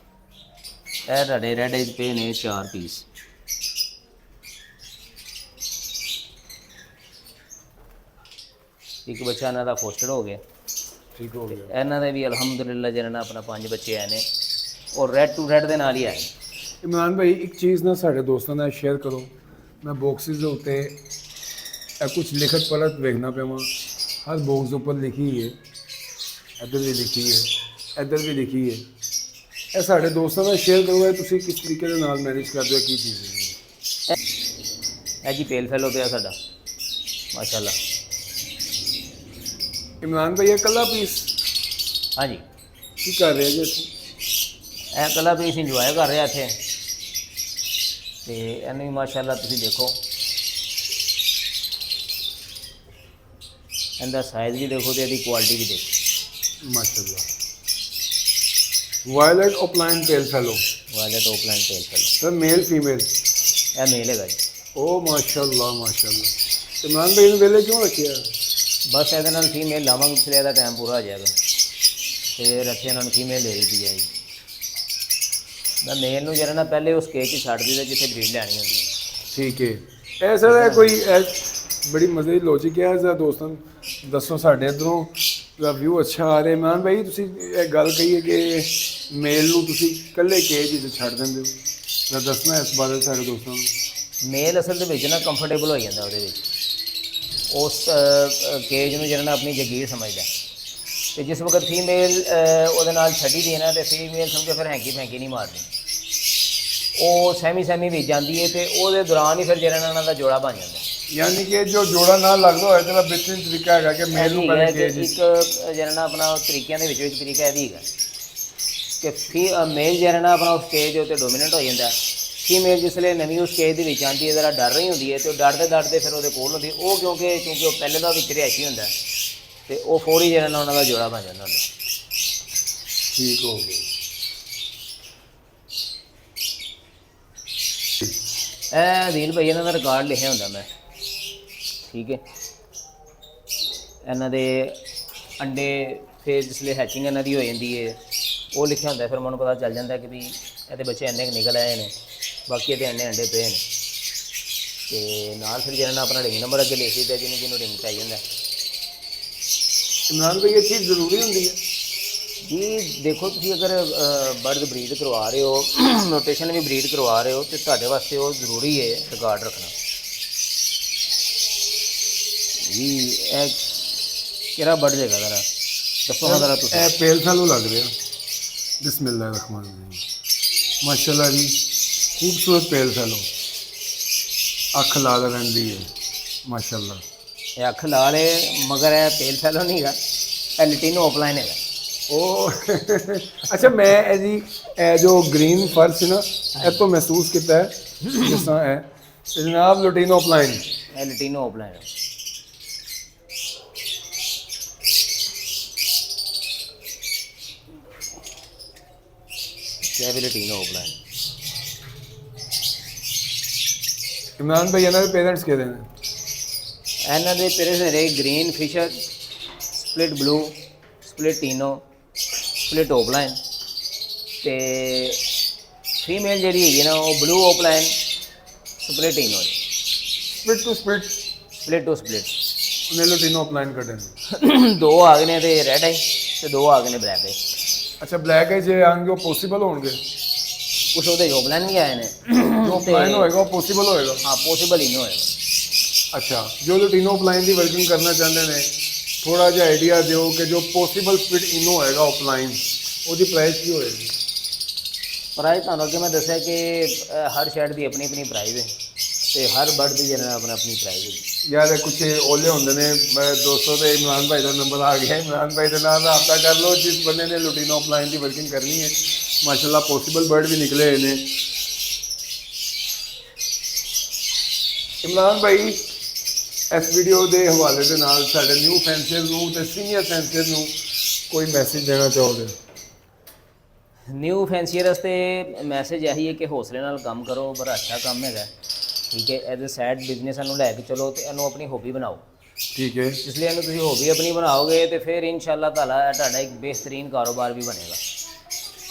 ਇਹ ਤੁਹਾਡੇ ਰੈਡ ਆਈਜ਼ ਪਏ ਨੇ 4 ਪੀਸ। ਇੱਕ ਬੱਚਾ ਇਹਨਾਂ ਦਾ ਫੋਸਟਡ ਹੋ ਗਿਆ। ਠੀਕ ਹੋ ਗਿਆ। ਇਹਨਾਂ ਦੇ ਵੀ ਅਲਹਮਦੁਲਿਲਾ ਜਿਹੜਾ ਨਾ ਆਪਣਾ 5 ਬੱਚੇ ਆਏ ਨੇ, ਔਰ ਰੈਡ ਟੂ ਰੈਡ ਦੇ ਨਾਲ ਹੀ ਆਏ। ਇਮਰਾਨ ਭਾਈ ਇੱਕ ਚੀਜ਼ ਨਾ ਸਾਡੇ ਦੋਸਤਾਂ ਨਾਲ ਸ਼ੇਅਰ ਕਰੋ। ਮੈਂ ਬਾਕਸਿਸ ਦੇ ਉੱਤੇ ਇਹ ਕੁਝ ਲਿਖਤ ਪੜਤ ਵੇਖਣਾ ਪਿਆ ਵਾਂ। ਹਰ ਬਾਕਸ ਉੱਪਰ ਲਿਖੀ ਹੈ, ਇੱਧਰ ਵੀ ਲਿਖੀ ਹੈ, ਇੱਧਰ ਵੀ ਲਿਖੀ ਹੈ। ਇਹ ਸਾਡੇ ਦੋਸਤਾਂ ਨਾਲ ਸ਼ੇਅਰ ਕਰੋ, ਤੁਸੀਂ ਕਿਸ ਤਰੀਕੇ ਦੇ ਨਾਲ ਮੈਨੇਜ ਕਰਦੇ ਹੋ, ਕੀ ਚੀਜ਼ ਹੈ ਇਹ ਜੀ ਪੇਲ ਫੈਲੋ ਪਿਆ ਸਾਡਾ ਮਾਸ਼ਾਅੱਲਾ। ਇਮਰਾਨ ਭਾਈ ਇਹ ਇਕੱਲਾ ਪੀਸ ਹਾਂਜੀ, ਕੀ ਕਰ ਰਿਹਾ ਜੀ ਇੱਥੇ? ਇਹ ਕੱਲਾ ਪੀਸ ਇੰਜੋਏ ਕਰ ਰਿਹਾ ਇੱਥੇ। ਤੇ ਇਹਨੂੰ ਵੀ ਮਾਸ਼ਾਅੱਲਾ ਤੁਸੀਂ ਦੇਖੋ, ਇਹਦਾ ਸਾਈਜ਼ ਵੀ ਦੇਖੋ ਤੇ ਇਹਦੀ ਕੁਆਲਿਟੀ ਵੀ ਦੇਖੋ ਮਾਸ਼ਾਅੱਲਾ। Violet opaline pale fallow, violet opaline pale fallow. Sir male female? ਇਹ ਮੇਲ ਹੈਗਾ ਜੀ। ਓ ਮਾਸ਼ਾਅੱਲਾ ਮਾਸ਼ਾਅੱਲਾ। ਇਮਰਾਨ ਭਾਈ ਨੂੰ ਵੇਲੇ ਕਿਉਂ ਰੱਖਿਆ? ਬਸ ਇਹਦੇ ਨਾਲ ਫੀਮੇਲ ਲਾਵਾਂਗੇ, ਪਿਛਲੇ ਇਹਦਾ ਟਾਈਮ ਪੂਰਾ ਹੋ ਜਾਏਗਾ, ਫਿਰ ਇੱਥੇ ਇਹਨਾਂ ਨੂੰ ਫੀਮੇਲ ਦੇ ਦਿੱਤੀ ਜਾਏਗੀ। ਮੈਂ ਮੇਲ ਨੂੰ ਜਿਹੜਾ ਨਾ ਪਹਿਲੇ ਉਸ ਕੇਜ 'ਚ ਛੱਡ ਦਿੱਤਾ ਜਿੱਥੇ ਬਰੀਡ ਲੈਣੀ ਹੁੰਦੀ ਹੈ। ਠੀਕ ਹੈ। ਇਹ ਸਰ ਇਹ ਕੋਈ ਬੜੀ ਮਜ਼ੇ ਦੀ ਲੌਜਿਕ ਹੈ। ਜ਼ਰਾ ਦੋਸਤਾਂ ਨੂੰ ਦੱਸੋ, ਸਾਡੇ ਇੱਧਰੋਂ ਦਾ ਵਿਊ ਅੱਛਾ ਆ ਰਿਹਾ। ਇਮਰਾਨ ਭਾਈ ਤੁਸੀਂ ਇਹ ਗੱਲ ਕਹੀ ਹੈ ਕਿ ਮੇਲ ਨੂੰ ਤੁਸੀਂ ਇਕੱਲੇ ਕੇਜ ਵਿੱਚ ਛੱਡ ਦਿੰਦੇ ਹੋ, ਮੈਂ ਦੱਸਣਾ ਇਸ ਬਾਰੇ ਸਾਡੇ ਦੋਸਤਾਂ ਨੂੰ। ਮੇਲ ਅਸਲ ਦੇ ਵਿੱਚ ਨਾ ਕੰਫਰਟੇਬਲ ਹੋ ਜਾਂਦਾ ਉਹਦੇ ਵਿੱਚ, ਉਸ ਕੇਜ ਨੂੰ ਜਿਹੜਾ ਨਾ ਆਪਣੀ ਜਗੀਰ ਸਮਝਦਾ, ਤੇ ਜਿਸ ਵਕਤ ਫੀਮੇਲ ਉਹਦੇ ਨਾਲ ਛੱਡੀ ਦੀ ਹੈ ਨਾ, ਤੇ ਫੀਮੇਲ ਸਮਝੋ ਫਿਰ ਹੈਂਕੀ ਫੈਂਕੀ ਨਹੀਂ ਮਾਰਦੀ, ਉਹ ਸਹਿਮੀ ਵਿੱਚ ਜਾਂਦੀ ਹੈ, ਤੇ ਉਹਦੇ ਦੌਰਾਨ ਹੀ ਫਿਰ ਜਿਹੜਾ ਨਾ ਉਹਨਾਂ ਦਾ ਜੋੜਾ ਬਣ ਜਾਂਦਾ। ਯਾਨੀ ਕਿ ਜੋ ਜੋੜਾ ਨਾ ਲੱਗਦਾ ਹੋਏ ਤਾਂ ਬਿਹਤਰੀਨ ਤਰੀਕਾ ਹੈਗਾ ਕਿ ਮੇਲ ਨੂੰ ਪਹਿਲੇ ਕੇਜ ਇੱਕ ਜਿਹੜਾ ਨਾ ਆਪਣਾ ਤਰੀਕਿਆਂ ਦੇ ਵਿੱਚੋਂ ਇੱਕ ਤਰੀਕਾ ਇਹ ਵੀ ਹੈਗਾ ਕਿ ਮੇਲ ਜਿਹੜਾ ਨਾ ਆਪਣਾ ਉਸ ਸਟੇਜ ਦੇ ਉੱਤੇ ਡੋਮੀਨੈਂਟ ਹੋ ਜਾਂਦਾ। ਫੀਮੇਲ ਜਿਸਲੇ ਨਵੀਂ ਉਸ ਸਟੇਜ ਦੇ ਵਿੱਚ ਆਉਂਦੀ ਹੈ, ਜ਼ਰਾ ਡਰ ਰਹੀ ਹੁੰਦੀ ਹੈ, ਤੇ ਉਹ ਡਰਦੇ ਫਿਰ ਉਹਦੇ ਕੋਲ ਹੁੰਦੀ ਉਹ, ਕਿਉਂਕਿ ਉਹ ਪਹਿਲੇ ਦਾ ਵਿੱਚ ਰਿਹਾਇਸ਼ੀ ਹੁੰਦਾ, ਤੇ ਉਹ ਫੌਰੀ ਜਿਹੜਾ ਨਾ ਉਹਨਾਂ ਦਾ ਜੋੜਾ ਬਣ ਜਾਂਦਾ ਹੁੰਦਾ। ਠੀਕ ਹੋ ਗਿਆ। ਇਹ ਦੀਲ ਭਾਈ ਇਹਨਾਂ ਦਾ ਰਿਕਾਰਡ ਲਿਖਿਆ ਹੁੰਦਾ ਮੈਂ, ਠੀਕ ਹੈ। ਇਹਨਾਂ ਦੇ ਅੰਡੇ ਫਿਰ ਜਿਸਲੇ ਹੈਚਿੰਗ ਇਹਨਾਂ ਦੀ ਹੋ ਜਾਂਦੀ ਹੈ ਉਹ ਲਿਖਿਆ ਹੁੰਦਾ, ਫਿਰ ਮੈਨੂੰ ਪਤਾ ਚੱਲ ਜਾਂਦਾ ਕਿ ਵੀ ਇਹਦੇ ਬੱਚੇ ਇੰਨੇ ਕੁ ਨਿਕਲ ਆਏ ਨੇ, ਬਾਕੀ ਇਹਦੇ ਇੰਨੇ ਅੰਡੇ ਪਏ ਨੇ, ਤੇ ਨਾਲ ਫਿਰ ਜਿਹੜਾ ਨਾ ਆਪਣਾ ਰਿੰਗ ਨੰਬਰ ਅੱਗੇ ਲਿਖ ਦਿੱਤਾ ਜਿਹਨੂੰ ਰਿੰਗ ਚਾਹੀਦਾ ਹੁੰਦਾ। ਇਮਰਾਨ ਭਾਈ ਇਹ ਚੀਜ਼ ਜ਼ਰੂਰੀ ਹੁੰਦੀ ਹੈ ਜੀ ਦੇਖੋ, ਤੁਸੀਂ ਅਗਰ ਬਰਡ ਬਰੀਡ ਕਰਵਾ ਰਹੇ ਹੋ, ਰੋਟੇਸ਼ਨ ਵੀ ਬਰੀਡ ਕਰਵਾ ਰਹੇ ਹੋ, ਤੇ ਤੁਹਾਡੇ ਵਾਸਤੇ ਉਹ ਜ਼ਰੂਰੀ ਹੈ ਰਿਕਾਰਡ ਰੱਖਣਾ। ਜੀ ਇਹ ਕਿਹੜਾ ਬਰਡ ਜੇਗਾ ਜ਼ਰਾ ਦੱਸੋ ਨਾ ਜ਼ਰਾ ਤੁਸੀਂ। ਇਹ ਪੇਲ ਫੈਲੋ ਲੱਗ ਰਿਹਾ। ਬਿਸਮਿਲ੍ਲਾਹਿਰ ਰਹਿਮਾਨਿਰ ਰਹੀਮ। ਮਾਸ਼ਾਅੱਲਾ ਜੀ, ਖੂਬਸੂਰਤ ਪੇਲ ਫੈਲੋ, ਅੱਖ ਲਾਲ ਰਹਿੰਦੀ ਹੈ ਮਾਸ਼ਾਅੱਲਾ। ਇਹ ਅੱਖ ਲਾਲ ਹੈ, ਮਗਰ ਇਹ ਪੇਲ ਫੈਲੋ ਨਹੀਂ ਹੈਗਾ, ਇਹ ਲਟੀਨੋ ਆਫਲਾਈਨ ਹੈਗਾ। ਉਹ ਅੱਛਾ, ਮੈਂ ਇਹਦੀ ਇਹ ਜੋ ਗ੍ਰੀਨ ਫਰ ਸੀ ਨਾ, ਇਹ ਤੋਂ ਮਹਿਸੂਸ ਕੀਤਾ ਹੈ ਜਿਸ ਤਰ੍ਹਾਂ ਹੈ ਜਨਾਬ ਲੁਟੀਨੋ ਅਪਲਾਈਨ। ਇਹ ਲਟੀਨੋ ਆਫਲਾਈਨ ਹੈ। ਇਹ ਵੀ ਲਟੀਨੋ ਆਫਲਾਈਨ। ਇਮਰਾਨ ਭਾਈ ਇਹਨਾਂ ਦੇ ਪੇਰੈਂਟਸ ਕਿਹਦੇ ਨੇ? ਇਹਨਾਂ ਦੇ ਪੇਰੈਂਟਸ ਨੇ green Fischer, split blue, split ino, split opaline, ਤੇ ਫੀਮੇਲ ਜਿਹੜੀ ਹੈਗੀ ਨਾ ਉਹ blue opaline, split ino, split to split, split to split. ਉਹਨੇ ਲੁਟੀਨੋ ਅਪਲਾਈਨ ਕੱਢੇ ਨੇ। ਦੋ ਆ ਗਏ ਨੇ ਤੇ ਰੈਡ ਹੈ, ਤੇ ਦੋ ਆ ਗਏ ਨੇ ਬਲੈਕ ਹੈ। ਅੱਛਾ, ਬਲੈਕ ਹੈ ਜੇ ਆਣਗੇ ਉਹ ਪੋਸੀਬਲ ਹੋਣਗੇ? ਕੁਛ ਉਹਦੇ ਆਫਲਾਈਨ ਵੀ ਆਏ ਨੇ। ਜੋ ਅਪਲਾਈਨ ਹੋਏਗਾ ਉਹ ਪੋਸੀਬਲ ਹੋਏਗਾ? ਹਾਂ, ਪੋਸੀਬਲ ਹੀ ਨਹੀਂ ਹੋਏਗਾ। ਅੱਛਾ, ਜੋ ਲੁਟੀਨੋ ਅਪਲਾਈਨ ਦੀ ਵਰਕਿੰਗ ਕਰਨਾ ਚਾਹੁੰਦੇ ਨੇ, ਥੋੜਾ ਜਿਹਾ ਆਈਡੀਆ ਦਿਓ ਕਿ ਜੋ ਪੋਸੀਬਲ ਸਪਲਿਟ ਇਨੋ ਹੋਏਗਾ ਆਫਲਾਈਨ, ਉਹਦੀ ਪ੍ਰਾਈਸ ਕੀ ਹੋਏਗੀ? ਪ੍ਰਾਈਸ ਤੁਹਾਨੂੰ ਅੱਗੇ ਮੈਂ ਦੱਸਿਆ ਕਿ ਹਰ ਸ਼ੈਡ ਦੀ ਆਪਣੀ ਆਪਣੀ ਪ੍ਰਾਈਸ ਹੈ, ਤੇ ਹਰ ਬਰਡ ਦੀ ਜਿਹੜਾ ਆਪਣੀ ਪ੍ਰਾਈਸ ਹੈ। ਯਾਰ ਕੁਛ ਓਲੇ ਹੁੰਦੇ ਨੇ। ਮੈਂ ਦੋਸਤੋ ਤੇ ਇਮਰਾਨ ਭਾਈ ਦਾ ਨੰਬਰ ਆ ਗਿਆ, ਇਮਰਾਨ ਭਾਈ ਦੇ ਨਾਲ ਰਾਬਤਾ ਕਰ ਲਓ। ਜਿਸ ਬੰਦੇ ਨੇ ਲੁਟੀਨੋ ਅਪਲਾਈਨ ਦੀ ਵਰਕਿੰਗ ਕਰਨੀ ਹੈ, ਮਾਸ਼ਾਅੱਲਾ ਪੋਸੀਬਲ ਬਰਡ ਵੀ ਨਿਕਲੇ ਹੋਏ ਨੇ। ਇਮਰਾਨ ਭਾਈ, ਇਸ ਵੀਡੀਓ ਦੇ ਹਵਾਲੇ ਦੇ ਨਾਲ ਸਾਡੇ ਨਿਊ ਫੈਂਸੀਅਰ ਨੂੰ ਤੇ ਸੀਨੀਅਰ ਫੈਂਸੀਅਰ ਨੂੰ ਕੋਈ ਮੈਸੇਜ ਦੇਣਾ ਚਾਹੋਗੇ? ਨਿਊ ਫੈਂਸੀਅਰ ਵਾਸਤੇ ਮੈਸੇਜ ਇਹੀ ਹੈ ਕਿ ਹੌਸਲੇ ਨਾਲ ਕੰਮ ਕਰੋ, ਬੜਾ ਅੱਛਾ ਕੰਮ ਹੈਗਾ, ਠੀਕ ਹੈ। ਐਜ਼ ਅ ਸਾਈਡ ਬਿਜ਼ਨਸ ਨੂੰ ਲੈ ਕੇ ਚਲੋ, ਤੇ ਇਹਨੂੰ ਆਪਣੀ ਹੌਬੀ ਬਣਾਓ, ਠੀਕ ਹੈ। ਇਸ ਲਈ ਇਹਨੂੰ ਤੁਸੀਂ ਹੌਬੀ ਆਪਣੀ ਬਣਾਓਗੇ, ਤੇ ਫਿਰ ਇਨਸ਼ਾਅੱਲਾ ਤਾਲਾ ਤੁਹਾਡਾ ਇੱਕ ਬਿਹਤਰੀਨ ਕਾਰੋਬਾਰ ਵੀ ਬਣੇਗਾ।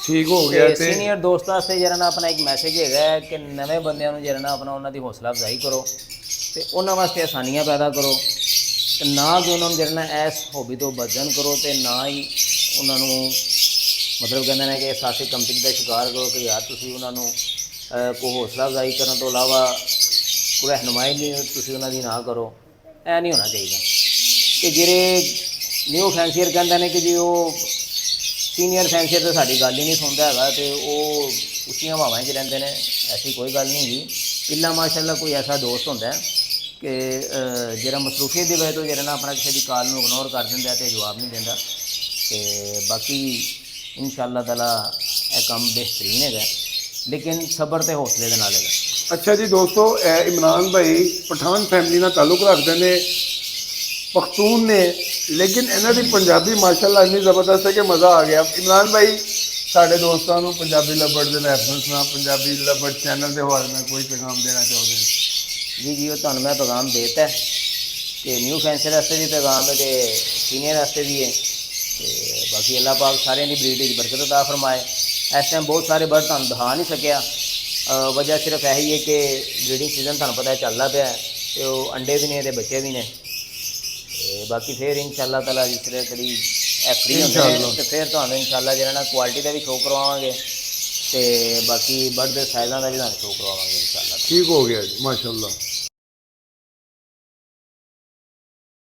ਠੀਕ ਹੋ ਗਿਆ। ਤੇ ਸੀਨੀਅਰ ਦੋਸਤਾਂ ਵਾਸਤੇ ਜਿਹੜਾ ਨਾ ਆਪਣਾ ਇੱਕ ਮੈਸੇਜ ਹੈਗਾ ਕਿ ਨਵੇਂ ਬੰਦਿਆਂ ਨੂੰ ਜਿਹੜਾ ਨਾ ਆਪਣਾ ਉਹਨਾਂ ਦੀ ਹੌਸਲਾ ਅਫਜ਼ਾਈ ਕਰੋ, ਤੇ ਉਹਨਾਂ ਵਾਸਤੇ ਆਸਾਨੀਆਂ ਪੈਦਾ ਕਰੋ, ਤੇ ਨਾ ਕਿ ਉਹਨਾਂ ਨੂੰ ਜਿਹੜਾ ਨਾ ਇਸ ਹੌਬੀ ਤੋਂ ਬਚਨ ਕਰੋ, ਤੇ ਨਾ ਹੀ ਉਹਨਾਂ ਨੂੰ ਮਤਲਬ ਕਹਿੰਦੇ ਨੇ ਕਿ ਸਾਸੀ ਕੰਪਨੀ ਦਾ ਸ਼ਿਕਾਰ ਕਰੋ ਕਿ ਯਾਰ ਤੁਸੀਂ ਉਹਨਾਂ ਨੂੰ ਕੋਈ ਹੌਸਲਾ ਅਫਜ਼ਾਈ ਕਰਨ ਤੋਂ ਇਲਾਵਾ ਕੋਈ ਰਹਿਨੁਮਾਈ ਨਹੀਂ ਤੁਸੀਂ ਉਹਨਾਂ ਦੀ ਨਾ ਕਰੋ। ਇਹ ਨਹੀਂ ਹੋਣਾ ਚਾਹੀਦਾ ਕਿ ਜਿਹੜੇ ਨਿਊ ਫੈਂਸੀਅਰ ਕਹਿੰਦੇ ਨੇ ਕਿ ਜੀ ਉਹ ਸੀਨੀਅਰ ਫੈਂਸੀਅਰ ਤਾਂ ਸਾਡੀ ਗੱਲ ਹੀ ਨਹੀਂ ਸੁਣਦਾ ਹੈਗਾ, ਤੇ ਉਹ ਉੱਚੀਆਂ ਹਵਾਵਾਂ 'ਚ ਰਹਿੰਦੇ ਨੇ। ਐਸੀ ਕੋਈ ਗੱਲ ਨਹੀਂ ਹੈਗੀ। ਇੱਲਾ ਮਾਸ਼ਾਅੱਲਾ ਕੋਈ ਐਸਾ ਦੋਸਤ ਹੁੰਦਾ ਕਿ ਜਿਹੜਾ ਮਸਰੂਫੀਅਤ ਦੀ ਵਜ੍ਹਾ ਤੋਂ ਜਿਹੜਾ ਨਾ ਆਪਣਾ ਕਿਸੇ ਦੀ ਕਾਲ ਨੂੰ ਇਗਨੋਰ ਕਰ ਦਿੰਦਾ ਤੇ ਜਵਾਬ ਨਹੀਂ ਦਿੰਦਾ, ਤੇ ਬਾਕੀ ਇਨਸ਼ਾਅੱਲਾ ਤਾਲਾ ਇਹ ਕੰਮ ਬਿਹਤਰੀਨ ਹੈਗਾ, ਲੇਕਿਨ ਸਬਰ ਤੇ ਹੌਸਲੇ ਦੇ ਨਾਲ ਹੈਗਾ। ਅੱਛਾ ਜੀ ਦੋਸਤੋ, ਇਹ ਇਮਰਾਨ ਭਾਈ ਪਠਾਨ ਫੈਮਿਲੀ ਨਾਲ ਤਾਲੁਕ ਰੱਖਦੇ ਨੇ, ਪਖਤੂਨ ਨੇ, ਲੇਕਿਨ ਇਹਨਾਂ ਦੀ ਪੰਜਾਬੀ ਮਾਸ਼ਾਅੱਲਾ ਇੰਨੀ ਜ਼ਬਰਦਸਤ ਹੈ ਕਿ ਮਜ਼ਾ ਆ ਗਿਆ। ਇਮਰਾਨ ਭਾਈ, ਸਾਡੇ ਦੋਸਤਾਂ ਨੂੰ ਪੰਜਾਬੀ ਲੱਭੜ ਦੇ ਰੈਫਰੈਂਸ ਨਾਲ, ਪੰਜਾਬੀ ਲੱਭੜ ਚੈਨਲ ਦੇ ਹਵਾਲੇ ਨਾਲ ਕੋਈ ਪੈਗਾਮ ਦੇਣਾ ਚਾਹੁੰਦੇ? ਜੀ ਉਹ ਤੁਹਾਨੂੰ ਮੈਂ ਪੈਗਾਮ ਦੇਤਾ, ਤੇ ਨਿਊ ਫੈਂਸਰ ਵਾਸਤੇ ਵੀ ਪੈਗਾਮ ਹੈ ਤੇ ਸੀਨੀਅਰ ਵਾਸਤੇ ਵੀ ਹੈ। ਤੇ ਬਾਕੀ ਅੱਲਾਹ ਪਾਕ ਸਾਰਿਆਂ ਦੀ ਬਰੀਡ ਵਿੱਚ ਬਰਕਤ ਅਤਾ ਫਰਮਾਏ। ਇਸ ਟਾਈਮ ਬਹੁਤ ਸਾਰੇ ਬਰਡ ਤੁਹਾਨੂੰ ਦਿਖਾ ਨਹੀਂ ਸਕਿਆ, ਵਜ੍ਹਾ ਸਿਰਫ ਇਹੀ ਹੈ ਕਿ ਬਰੀਡਿੰਗ ਸੀਜ਼ਨ ਤੁਹਾਨੂੰ ਪਤਾ ਹੈ ਚੱਲਦਾ ਪਿਆ ਤੇ ਉਹ ਅੰਡੇ ਵੀ ਨੇ ਤੇ ਬੱਚੇ ਵੀ ਨੇ। ਤੇ ਬਾਕੀ ਫਿਰ ਇਨਸ਼ਾਅੱਲਾ ਤਾਲਾ ਜਿਸ ਤਰ੍ਹਾਂ ਕਦੀ ਫ੍ਰੀ ਹੁੰਦੇ ਨੇ ਤੇ ਫਿਰ ਤੁਹਾਨੂੰ ਇਨਸ਼ਾਅੱਲਾ ਜਿਹੜਾ ਨਾ ਕੁਆਲਿਟੀ ਦਾ ਵੀ ਸ਼ੋਅ ਕਰਵਾਵਾਂਗੇ ਤੇ ਬਾਕੀ ਬਰਡ ਦੇ ਸਾਈਜ਼ਾਂ ਦਾ ਵੀ ਤੁਹਾਨੂੰ ਸ਼ੋਅ ਕਰਵਾਵਾਂਗੇ ਇਨਸ਼ਾਅੱਲਾ। ਠੀਕ ਹੋ ਗਿਆ ਜੀ, ਮਾਸ਼ਾਅੱਲਾ।